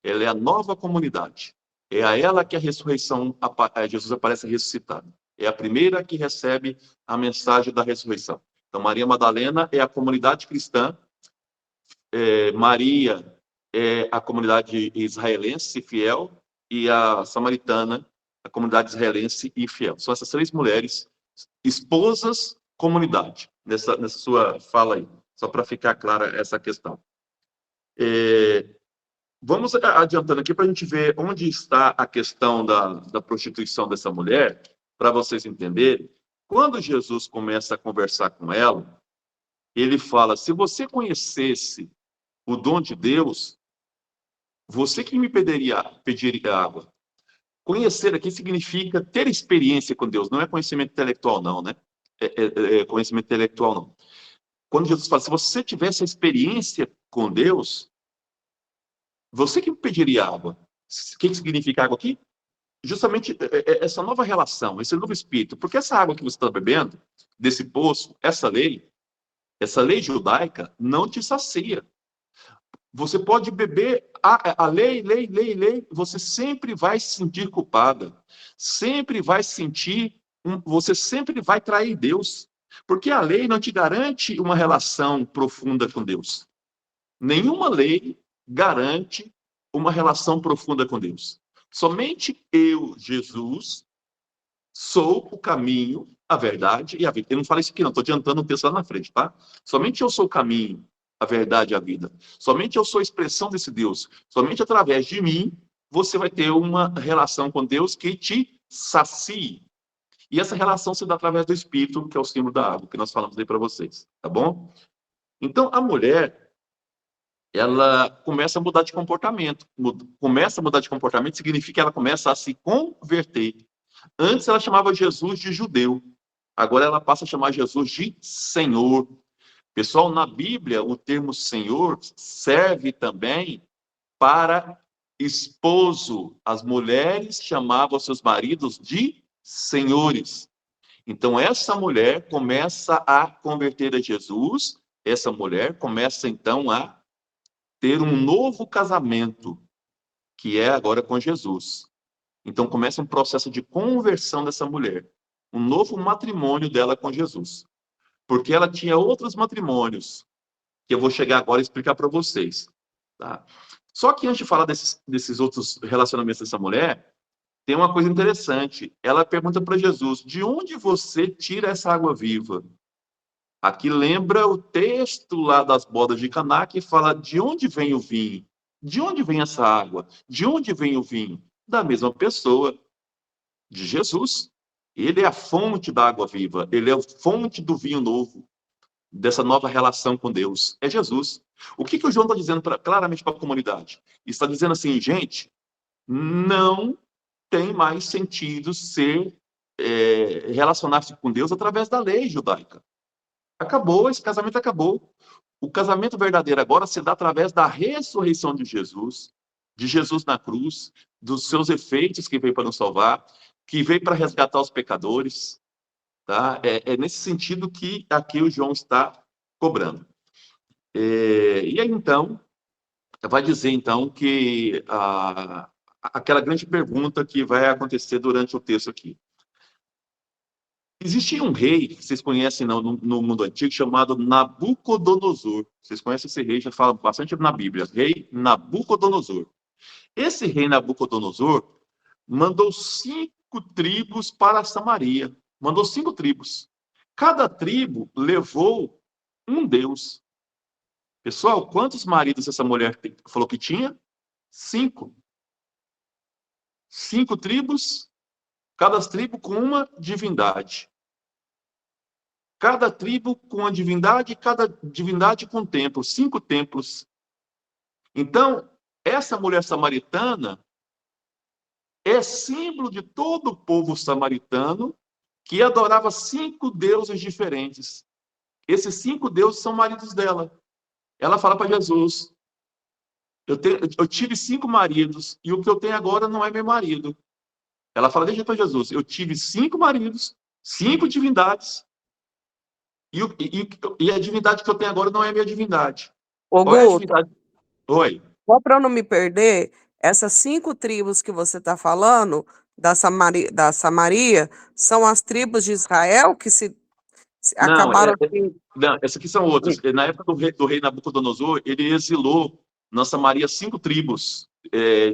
Speaker 1: Ela é a nova comunidade. É a ela que a ressurreição, Jesus aparece ressuscitado. É a primeira que recebe a mensagem da ressurreição. Então, Maria Madalena é a comunidade cristã. Maria é a comunidade israelense fiel. E a samaritana, a comunidade israelense e fiel. São essas três mulheres, esposas, comunidade, nessa sua fala aí. Só para ficar clara essa questão. Vamos adiantando aqui para a gente ver onde está a questão da prostituição dessa mulher, para vocês entenderem. Quando Jesus começa a conversar com ela, ele fala: se você conhecesse o dom de Deus, você que me pediria água. Conhecer aqui significa ter experiência com Deus, não é conhecimento intelectual, não, né? Conhecimento intelectual, não. Quando Jesus fala: se você tivesse a experiência com Deus, você que me pediria água. O que significa água aqui? Justamente essa nova relação, esse novo espírito. Porque essa água que você está bebendo, desse poço, essa lei judaica, não te sacia. Você pode beber a lei, você sempre vai se sentir culpada. Sempre vai sentir, você sempre vai trair Deus. Porque a lei não te garante uma relação profunda com Deus. Nenhuma lei garante uma relação profunda com Deus. Somente eu, Jesus, sou o caminho, a verdade e a vida. Eu não falei isso aqui, não. Estou adiantando um texto lá na frente, tá? Somente eu sou o caminho, a verdade e a vida. Somente eu sou a expressão desse Deus. Somente através de mim, você vai ter uma relação com Deus que te sacie. E essa relação se dá através do Espírito, que é o símbolo da água, que nós falamos aí para vocês. Tá bom? Então, a mulher, ela começa a mudar de comportamento. Começa a mudar de comportamento significa que ela começa a se converter. Antes ela chamava Jesus de judeu. Agora ela passa a chamar Jesus de Senhor. Pessoal, na Bíblia, o termo Senhor serve também para esposo. As mulheres chamavam seus maridos de senhores. Então, essa mulher começa a converter a Jesus. Essa mulher começa, então, a ter um novo casamento, que é agora com Jesus. Então começa um processo de conversão dessa mulher, um novo matrimônio dela com Jesus. Porque ela tinha outros matrimônios, que eu vou chegar agora e explicar para vocês. Tá? Só que antes de falar desses outros relacionamentos dessa mulher, tem uma coisa interessante. Ela pergunta para Jesus: de onde você tira essa água viva? Aqui lembra o texto lá das bodas de Caná, que fala: de onde vem o vinho? De onde vem essa água? De onde vem o vinho? Da mesma pessoa, de Jesus. Ele é a fonte da água viva. Ele é a fonte do vinho novo, dessa nova relação com Deus. É Jesus. O que o João está dizendo claramente para a comunidade? Está dizendo assim: gente, não tem mais sentido relacionar-se com Deus através da lei judaica. Acabou, esse casamento acabou. O casamento verdadeiro agora se dá através da ressurreição de Jesus na cruz, dos seus efeitos que veio para nos salvar, que veio para resgatar os pecadores. Tá? É nesse sentido que aqui o João está cobrando. E aí, então, vai dizer, então, que aquela grande pergunta que vai acontecer durante o texto aqui. Existia um rei, que vocês conhecem no mundo antigo, chamado Nabucodonosor. Vocês conhecem esse rei, já fala bastante na Bíblia. Rei Nabucodonosor. Esse rei Nabucodonosor mandou 5 tribos para Samaria. Mandou 5 tribos. Cada tribo levou um deus. Pessoal, quantos maridos essa mulher falou que tinha? 5. 5 tribos, cada tribo com uma divindade. Cada tribo com uma divindade, cada divindade com um templo. 5 templos. Então, essa mulher samaritana, é símbolo de todo o povo samaritano que adorava 5 deuses diferentes. Esses 5 deuses são maridos dela. Ela fala para Jesus: eu tive 5 maridos e o que eu tenho agora não é meu marido. Ela fala deixa para Jesus: eu tive 5 maridos, 5 divindades, e a divindade que eu tenho agora não é a minha divindade.
Speaker 2: Ô,
Speaker 1: Qual é a
Speaker 2: Guto,
Speaker 1: divindade? Oi.
Speaker 2: só para eu não me perder, essas 5 tribos que você está falando, da Samaria, são as tribos de Israel que
Speaker 1: Não,
Speaker 2: acabaram de...
Speaker 1: não, essas aqui são outras. Na época do rei Nabucodonosor, ele exilou na Samaria 5 tribos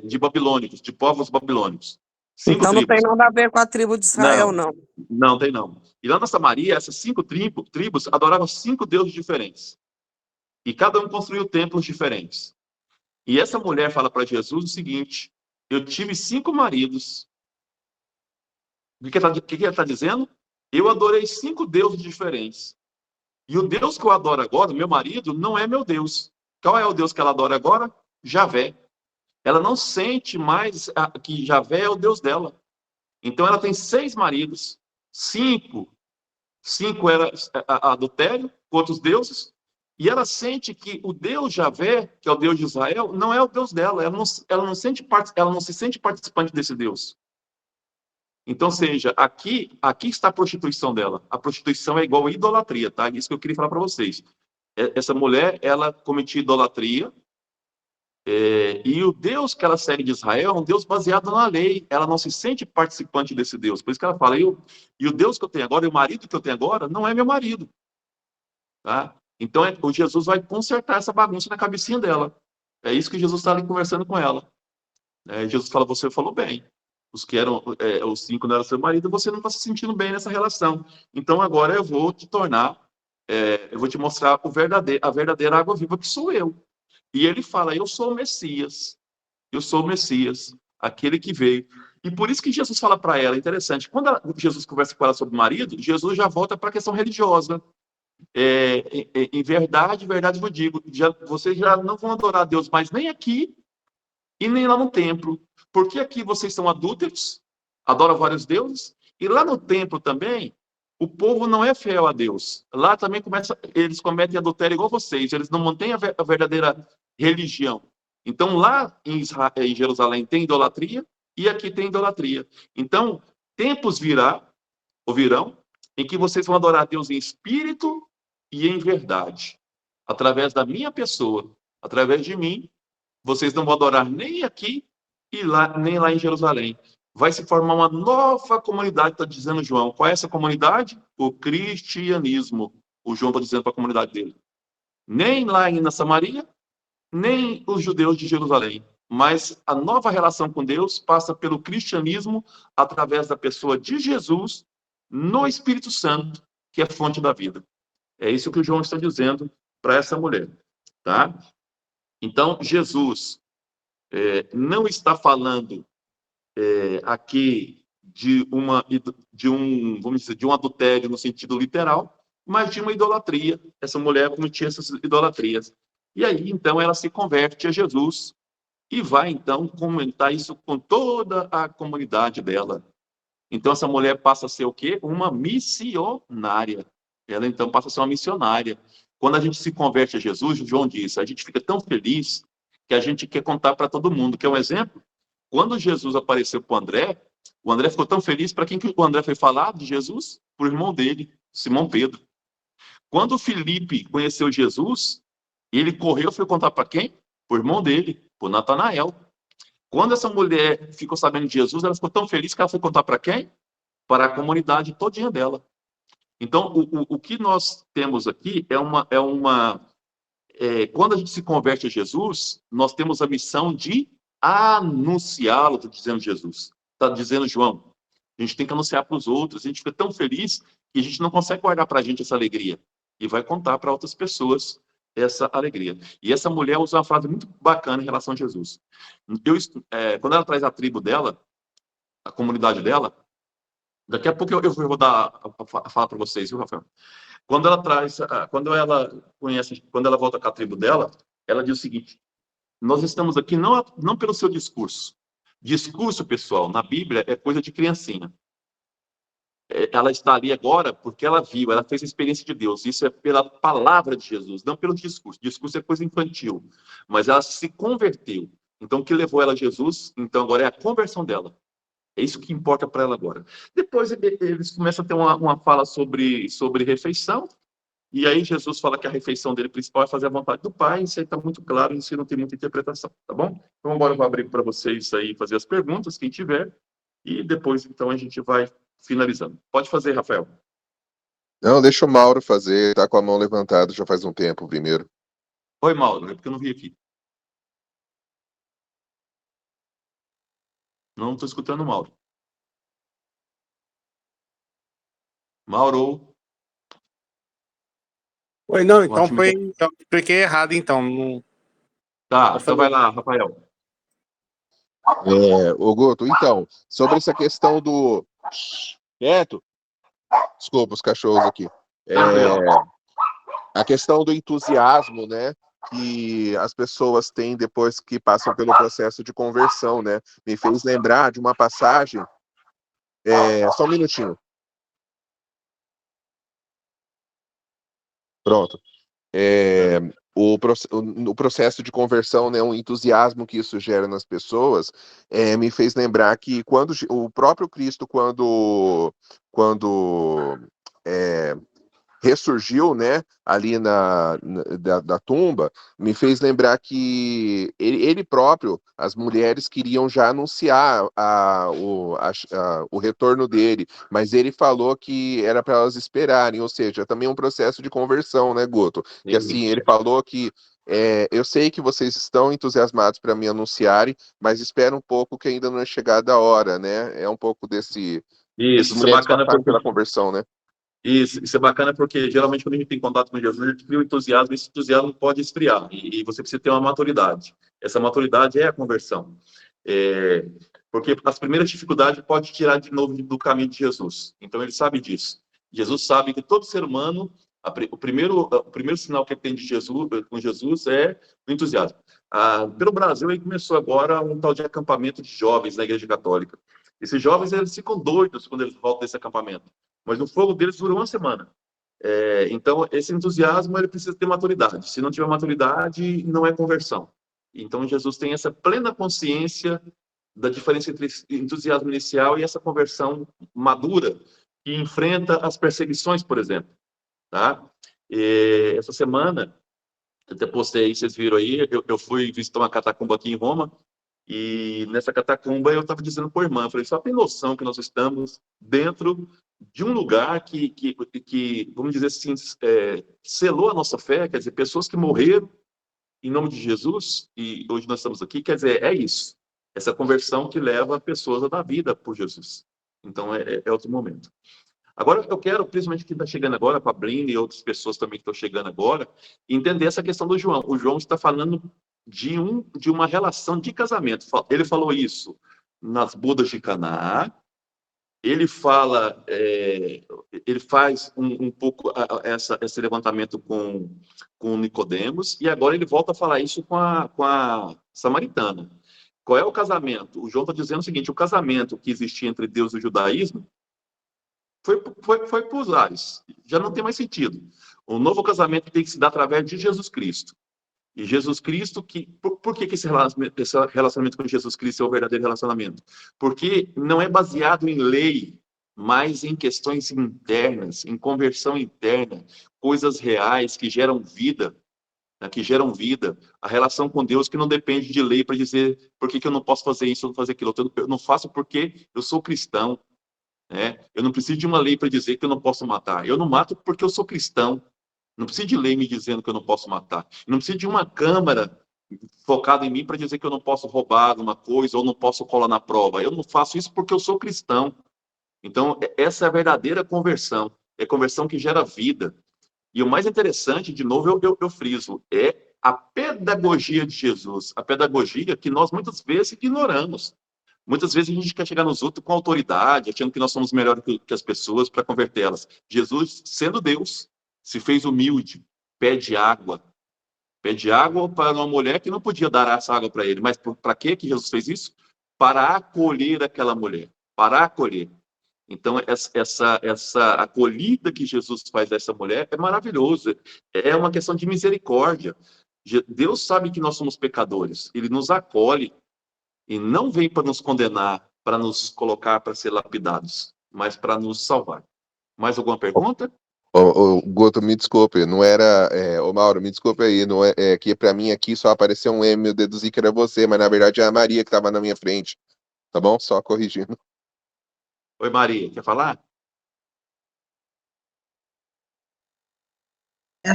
Speaker 1: de babilônicos, de povos babilônicos. 5
Speaker 2: Então não tem
Speaker 1: tribos.
Speaker 2: nada a ver com a tribo de Israel,
Speaker 1: Não,
Speaker 2: não.
Speaker 1: não tem não. E lá na Samaria, essas 5 tribos adoravam 5 deuses diferentes. E cada um construiu templos diferentes. E essa mulher fala para Jesus o seguinte: eu tive 5 maridos. O que ela está dizendo? Eu adorei 5 deuses diferentes. E o Deus que eu adoro agora, meu marido, não é meu Deus. Qual é o Deus que ela adora agora? Javé. Ela não sente mais que Javé é o Deus dela. Então ela tem 6 maridos, 5 era adultério com outros deuses, e ela sente que o Deus Javé, que é o Deus de Israel, não é o Deus dela. Ela não se sente participante desse Deus. Então, seja, aqui está a prostituição dela. A prostituição é igual a idolatria, tá? Isso que eu queria falar para vocês. Essa mulher, ela cometia idolatria, e o Deus que ela segue de Israel é um Deus baseado na lei. Ela não se sente participante desse Deus. Por isso que ela fala, e o Deus que eu tenho agora, e o marido que eu tenho agora, não é meu marido. Tá? Então, o Jesus vai consertar essa bagunça na cabecinha dela. É isso que Jesus está ali conversando com ela. Jesus fala, você falou bem. Os que eram, os 5 não eram seu marido, você não está se sentindo bem nessa relação. Então, agora eu vou te tornar, eu vou te mostrar a verdadeira água viva que sou eu. E ele fala, eu sou o Messias. Eu sou o Messias, aquele que veio. E por isso que Jesus fala para ela, interessante, quando Jesus conversa com ela sobre o marido, Jesus já volta para a questão religiosa. Em verdade, verdade eu digo, vocês já não vão adorar a Deus mais nem aqui e nem lá no templo. Porque aqui vocês são adúlteros, adoram vários deuses, e lá no templo também, o povo não é fiel a Deus. Lá também eles cometem adultério igual vocês, eles não mantêm a verdadeira religião. Então lá em Jerusalém tem idolatria, e aqui tem idolatria. Então, tempos virão, em que vocês vão adorar a Deus em espírito e em verdade. Através da minha pessoa, através de mim, vocês não vão adorar nem aqui e lá, nem lá em Jerusalém. Vai se formar uma nova comunidade, está dizendo João. Qual é essa comunidade? O cristianismo. O João está dizendo para a comunidade dele. Nem lá na Samaria, nem os judeus de Jerusalém. Mas a nova relação com Deus passa pelo cristianismo através da pessoa de Jesus no Espírito Santo, que é fonte da vida. É isso que o João está dizendo para essa mulher. Tá? Então, Jesus não está falando aqui vamos dizer, de um adultério no sentido literal, mas de uma idolatria. Essa mulher cometia essas idolatrias. E aí, então, ela se converte a Jesus e vai, então, comentar isso com toda a comunidade dela. Então, essa mulher passa a ser o quê? Uma missionária. Ela, então, passa a ser uma missionária. Quando a gente se converte a Jesus, João disse, a gente fica tão feliz que a gente quer contar para todo mundo. Quer um exemplo? Quando Jesus apareceu para o André ficou tão feliz. Para quem que o André foi falar de Jesus? Para o irmão dele, Simão Pedro. Quando o Felipe conheceu Jesus, ele correu e foi contar para quem? Para o irmão dele, para o Natanael. Quando essa mulher ficou sabendo de Jesus, ela ficou tão feliz que ela foi contar para quem? Para a comunidade todinha dela. Então, o que nós temos aqui quando a gente se converte a Jesus, nós temos a missão de anunciá-lo, está dizendo Jesus. Está dizendo João. A gente tem que anunciar para os outros. A gente fica tão feliz que a gente não consegue guardar para a gente essa alegria. E vai contar para outras pessoas essa alegria. E essa mulher usa uma frase muito bacana em relação a Jesus. Quando ela traz a tribo dela, a comunidade dela, daqui a pouco eu vou falar para vocês, viu, Rafael? Quando ela volta com a tribo dela, ela diz o seguinte: nós estamos aqui não pelo seu discurso, Discurso, pessoal, na Bíblia é coisa de criancinha. Ela está ali agora porque ela viu, ela fez a experiência de Deus. Isso é pela palavra de Jesus, não pelo discurso. Discurso é coisa infantil. Mas ela se converteu. Então, o que levou ela a Jesus, então agora é a conversão dela. É isso que importa para ela agora. Depois eles começam a ter uma fala sobre refeição. E aí Jesus fala que a refeição dele principal é fazer a vontade do Pai. Isso aí está muito claro, isso aí não tem muita interpretação, tá bom? Então, agora eu vou abrir para vocês aí fazer as perguntas, quem tiver. E depois, então, a gente vai finalizando. Pode fazer, Rafael.
Speaker 3: Não, deixa o Mauro fazer, tá com a mão levantada já faz um tempo primeiro.
Speaker 1: Oi, Mauro, é porque eu não vi aqui. Não estou escutando o Mauro. Mauro.
Speaker 4: Oi, não, então
Speaker 1: Ótimo.
Speaker 4: eu expliquei errado, então. Não...
Speaker 1: Tá, então vai lá, Rafael.
Speaker 3: Ô Guto, então, sobre essa questão do... Quieto? Desculpa os cachorros aqui. A questão do entusiasmo, né, que as pessoas têm depois que passam pelo processo de conversão, né, me fez lembrar de uma passagem. Só um minutinho. Pronto. O processo de conversão, né, um entusiasmo que isso gera nas pessoas, me fez lembrar que quando o próprio Cristo, quando ressurgiu, né, ali da tumba, me fez lembrar que ele próprio, as mulheres queriam já anunciar o retorno dele, mas ele falou que era para elas esperarem, ou seja, também um processo de conversão, né, Guto? Que assim, ele falou que eu sei que vocês estão entusiasmados para me anunciarem, mas espera um pouco que ainda não é chegada a hora, né? É um pouco dessas
Speaker 1: Isso é
Speaker 3: mulheres
Speaker 1: bacana
Speaker 3: passarem pela conversão, né?
Speaker 1: Isso é bacana porque geralmente quando a gente tem contato com Jesus, a gente cria um entusiasmo, e esse entusiasmo pode esfriar, e você precisa ter uma maturidade. Essa maturidade é a conversão. Porque as primeiras dificuldades pode tirar de novo do caminho de Jesus. Então ele sabe disso. Jesus sabe que todo ser humano, o primeiro sinal que ele tem de Jesus, com Jesus é o entusiasmo. Pelo Brasil, aí começou agora um tal de acampamento de jovens na Igreja Católica. Esses jovens, eles ficam doidos quando eles voltam desse acampamento. Mas o fogo deles dura uma semana. Então, esse entusiasmo, ele precisa ter maturidade. Se não tiver maturidade, não é conversão. Então, Jesus tem essa plena consciência da diferença entre entusiasmo inicial e essa conversão madura, que enfrenta as perseguições, por exemplo. Tá? Essa semana, eu até postei, vocês viram aí, eu fui visitar uma catacumba aqui em Roma, e nessa catacumba eu estava dizendo para a irmã, eu falei, só tem noção que nós estamos dentro de um lugar que vamos dizer assim, selou a nossa fé, quer dizer, pessoas que morreram em nome de Jesus, e hoje nós estamos aqui, quer dizer, é isso. Essa conversão que leva pessoas a dar vida por Jesus. Então, é outro momento. Agora, eu quero, principalmente quem está chegando agora, com a Blinda e outras pessoas também que estão chegando agora, entender essa questão do João. O João está falando de uma relação de casamento. Ele falou isso nas bodas de Caná. Ele fala, ele faz um pouco esse levantamento com Nicodemos, e agora ele volta a falar isso com a samaritana. Qual é o casamento? O João está dizendo o seguinte: o casamento que existia entre Deus e o judaísmo foi para os ares, já não tem mais sentido. O novo casamento tem que se dar através de Jesus Cristo. E Jesus Cristo, por que esse relacionamento com Jesus Cristo é o verdadeiro relacionamento? Porque não é baseado em lei, mas em questões internas, em conversão interna, coisas reais que geram vida, né, a relação com Deus que não depende de lei para dizer por que eu não posso fazer isso ou não fazer aquilo. Eu não faço porque eu sou cristão. Né? Eu não preciso de uma lei para dizer que eu não posso matar. Eu não mato porque eu sou cristão. Não preciso de lei me dizendo que eu não posso matar. Não preciso de uma câmara focada em mim para dizer que eu não posso roubar alguma coisa ou não posso colar na prova. Eu não faço isso porque eu sou cristão. Então, essa é a verdadeira conversão. É conversão que gera vida. E o mais interessante, de novo, eu friso, é a pedagogia de Jesus. A pedagogia que nós muitas vezes ignoramos. Muitas vezes a gente quer chegar nos outros com autoridade, achando que nós somos melhores que as pessoas para convertê-las. Jesus, sendo Deus, se fez humilde, pede água para uma mulher que não podia dar essa água para ele. Mas para que Jesus fez isso? para acolher aquela mulher, para acolher. Então, essa acolhida que Jesus faz a essa mulher é maravilhosa. É uma questão de misericórdia. Deus sabe que nós somos pecadores. Ele nos acolhe e não vem para nos condenar, para nos colocar para ser lapidados, mas para nos salvar. Mais alguma pergunta?
Speaker 3: Ô, Guto, me desculpe, não era. Ô, Mauro, me desculpe aí, não é que pra mim aqui só apareceu um M, eu deduzi que era você, mas na verdade é a Maria que estava na minha frente. Tá bom? Só corrigindo.
Speaker 1: Oi, Maria, quer falar?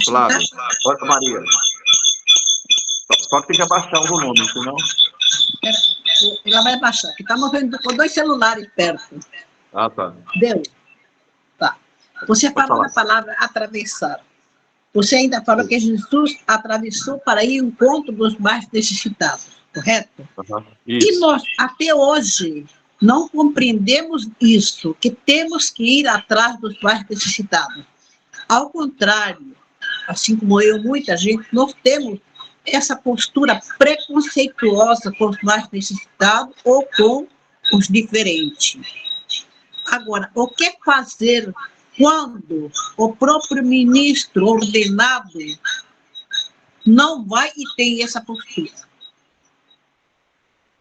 Speaker 1: Flávio. Oi, Maria. Só que tem que abaixar o volume, senão...
Speaker 5: Ela vai baixar, que estamos vendo com 2 celulares perto.
Speaker 1: Ah, tá.
Speaker 5: Deu? Tá. Você
Speaker 1: Pode
Speaker 5: falou
Speaker 1: falar.
Speaker 5: na palavra atravessar. Você ainda falou que Jesus atravessou para ir ao encontro dos mais necessitados, correto?
Speaker 1: Uhum.
Speaker 5: E
Speaker 1: Isso.
Speaker 5: nós, até hoje, não compreendemos isso, que temos que ir atrás dos mais necessitados. Ao contrário, assim como eu, muita gente, nós temos essa postura preconceituosa com os mais necessitados ou com os diferentes. Agora, o que fazer quando o próprio ministro ordenado não vai e tem essa postura?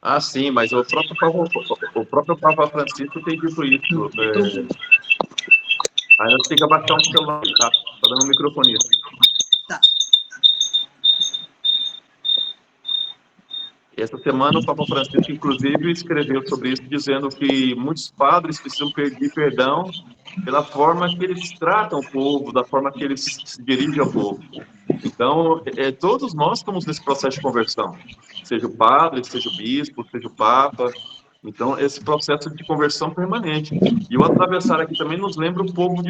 Speaker 1: Ah, sim, mas o próprio Papa Francisco tem dito isso. Aí nós temos que abaixar um celular, tá? Tá dando um microfone.
Speaker 5: Tá.
Speaker 1: Essa semana o Papa Francisco, inclusive, escreveu sobre isso, dizendo que muitos padres precisam pedir perdão pela forma que eles tratam o povo, da forma que eles se dirigem ao povo. Então, todos nós estamos nesse processo de conversão, seja o padre, seja o bispo, seja o papa. Então, esse processo de conversão permanente. E o atravessar aqui também nos lembra o povo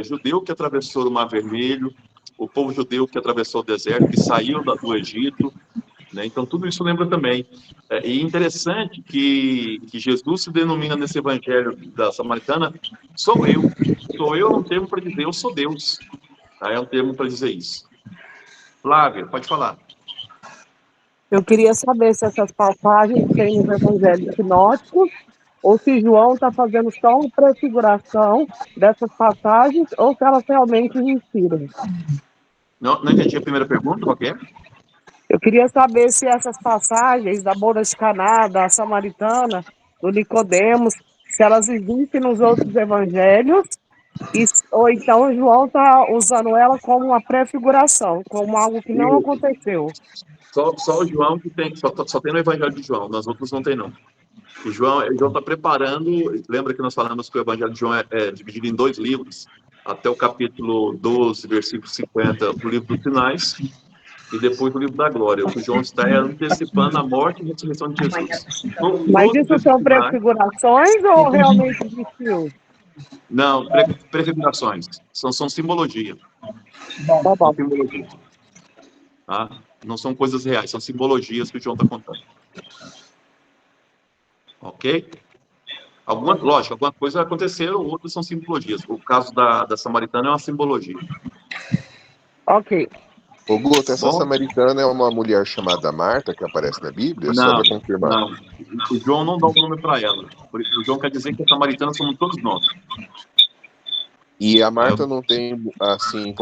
Speaker 1: judeu que atravessou o Mar Vermelho, o povo judeu que atravessou o deserto, que saiu do Egito, né? Então, tudo isso lembra também. E interessante que Jesus se denomina nesse evangelho da Samaritana, sou eu. Sou eu é um termo para dizer eu sou Deus. Tá? É um termo para dizer isso. Flávia, pode falar.
Speaker 2: Eu queria saber se essas passagens têm nos evangelhos sinóticos ou se João está fazendo só uma prefiguração dessas passagens ou se elas realmente existiram.
Speaker 1: Não entendi a primeira pergunta, qual que é?
Speaker 2: Eu queria saber se essas passagens da boda de Caná, da Samaritana, do Nicodemos, se elas existem nos outros evangelhos, ou então João está usando ela como uma prefiguração, como algo que não aconteceu.
Speaker 1: Só o João que tem, só tem no Evangelho de João, nas outras não tem, não. O João está preparando, lembra que nós falamos que o Evangelho de João é dividido em 2 livros, até o capítulo 12, versículo 50, o livro dos sinais, e depois o livro da glória. O que o João está antecipando a morte e a ressurreição de Jesus.
Speaker 2: Mas
Speaker 1: Todos
Speaker 2: isso
Speaker 1: esses
Speaker 2: são
Speaker 1: sinais,
Speaker 2: prefigurações ou realmente existiu?
Speaker 1: não, prefigurações, são simbologia.
Speaker 2: Tá bom.
Speaker 1: São simbologia. Tá? Não são coisas reais, são simbologias que o João está contando. Ok? Lógico, alguma coisa aconteceu, outras são simbologias. O caso da Samaritana é uma simbologia.
Speaker 2: Ok.
Speaker 3: Ô, Guto, essa
Speaker 1: Bom?
Speaker 3: samaritana é uma mulher chamada Marta que aparece na Bíblia? Só para confirmar.
Speaker 1: Não. O João não dá o nome para ela. O João quer dizer que a Samaritana somos todos nós.
Speaker 3: E a Marta não tem, assim,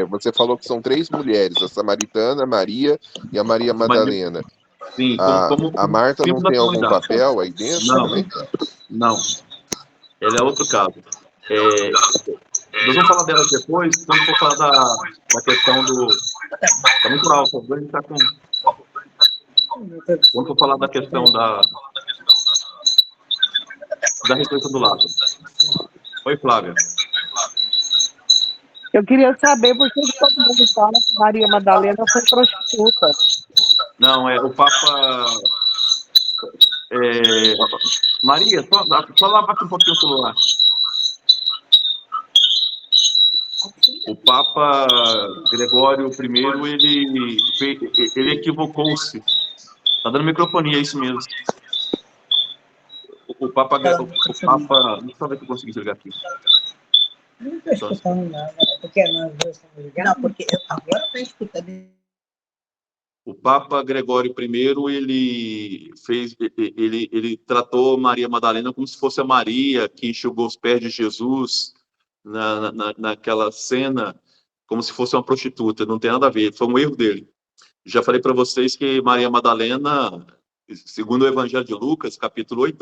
Speaker 3: você falou que são 3 mulheres, a Samaritana, a Maria e a Maria Madalena.
Speaker 1: Sim,
Speaker 3: A Marta não tem algum
Speaker 1: comunidade.
Speaker 3: papel aí dentro também?
Speaker 1: Não. Ela é outro caso. Nós vamos falar dela depois, quando for falar da questão do... Está muito alto, a gente está com... Quando for falar da questão da ressurreição do Lázaro. Oi, Flávia.
Speaker 2: Eu queria saber por que todo mundo fala que Maria Madalena foi prostituta.
Speaker 1: Não, o Papa... Maria, só lá bate um pouquinho o celular. O Papa Gregório I, ele equivocou-se. Está dando microfonia, é isso mesmo. O Papa... Deixa eu ver se eu consigo enxergar aqui.
Speaker 5: Não estou escutando nada, porque nós dois estamos ligados. Não, porque agora estou escutando.
Speaker 1: O Papa Gregório I, ele tratou Maria Madalena como se fosse a Maria que enxugou os pés de Jesus naquela cena, como se fosse uma prostituta. Não tem nada a ver, foi um erro dele. Já falei para vocês que Maria Madalena, segundo o Evangelho de Lucas, capítulo 8,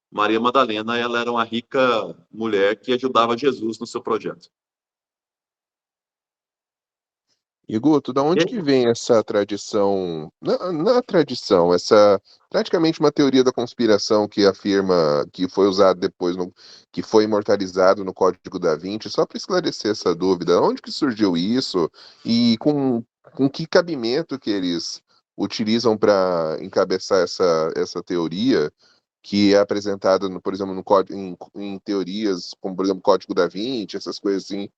Speaker 1: Maria Madalena, ela era uma rica mulher que ajudava Jesus no seu projeto.
Speaker 3: E Guto, da onde que vem essa tradição, na tradição, essa praticamente uma teoria da conspiração que afirma que foi usado depois, que foi imortalizado no Código da Vinci, só para esclarecer essa dúvida, onde que surgiu isso e com que cabimento que eles utilizam para encabeçar essa teoria que é apresentada, por exemplo, em teorias como, por exemplo, Código da Vinci, essas coisas assim.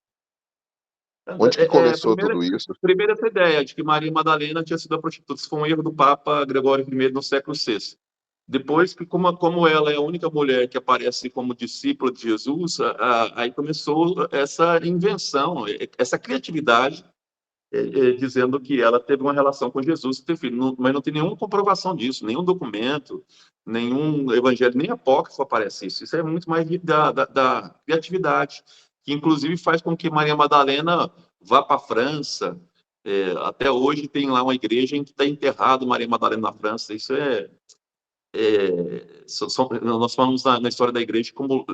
Speaker 3: Onde que começou tudo isso?
Speaker 1: Primeiro, essa ideia de que Maria Madalena tinha sido a prostituta. Isso foi um erro do Papa Gregório I no século VI. Depois, que como ela é a única mulher que aparece como discípula de Jesus, aí começou essa invenção, essa criatividade, dizendo que ela teve uma relação com Jesus e teve filho. Mas não tem nenhuma comprovação disso, nenhum documento, nenhum evangelho, nem apócrifo aparece isso. Isso é muito mais da criatividade, que inclusive faz com que Maria Madalena vá para a França. Até hoje tem lá uma igreja em que está enterrado Maria Madalena na França. Isso nós falamos na história da igreja como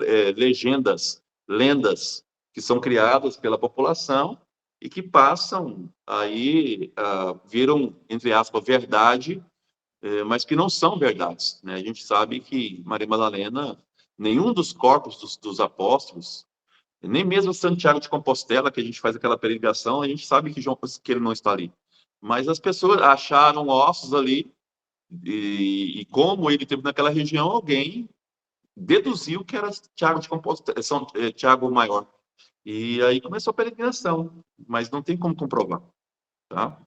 Speaker 1: lendas que são criadas pela população e que passam aí, viram, entre aspas, verdade, mas que não são verdades, né? A gente sabe que Maria Madalena, nenhum dos corpos dos apóstolos, nem mesmo Santiago de Compostela, que a gente faz aquela peregrinação, a gente sabe que ele não está ali. Mas as pessoas acharam ossos ali, e como ele teve naquela região, alguém deduziu que era Tiago de Compostela, Tiago Maior. E aí começou a peregrinação, mas não tem como comprovar, tá?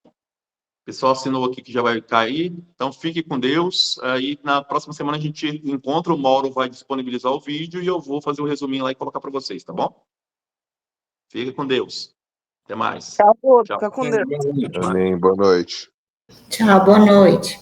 Speaker 1: O pessoal assinou aqui que já vai cair, então fique com Deus. Aí na próxima semana a gente encontra, o Mauro vai disponibilizar o vídeo e eu vou fazer um resuminho lá e colocar para vocês, tá bom? Fique com Deus. Até mais.
Speaker 2: Tchau,
Speaker 1: Tchau.
Speaker 2: fica com Deus.
Speaker 3: Amém, boa noite.
Speaker 6: Tchau, boa noite.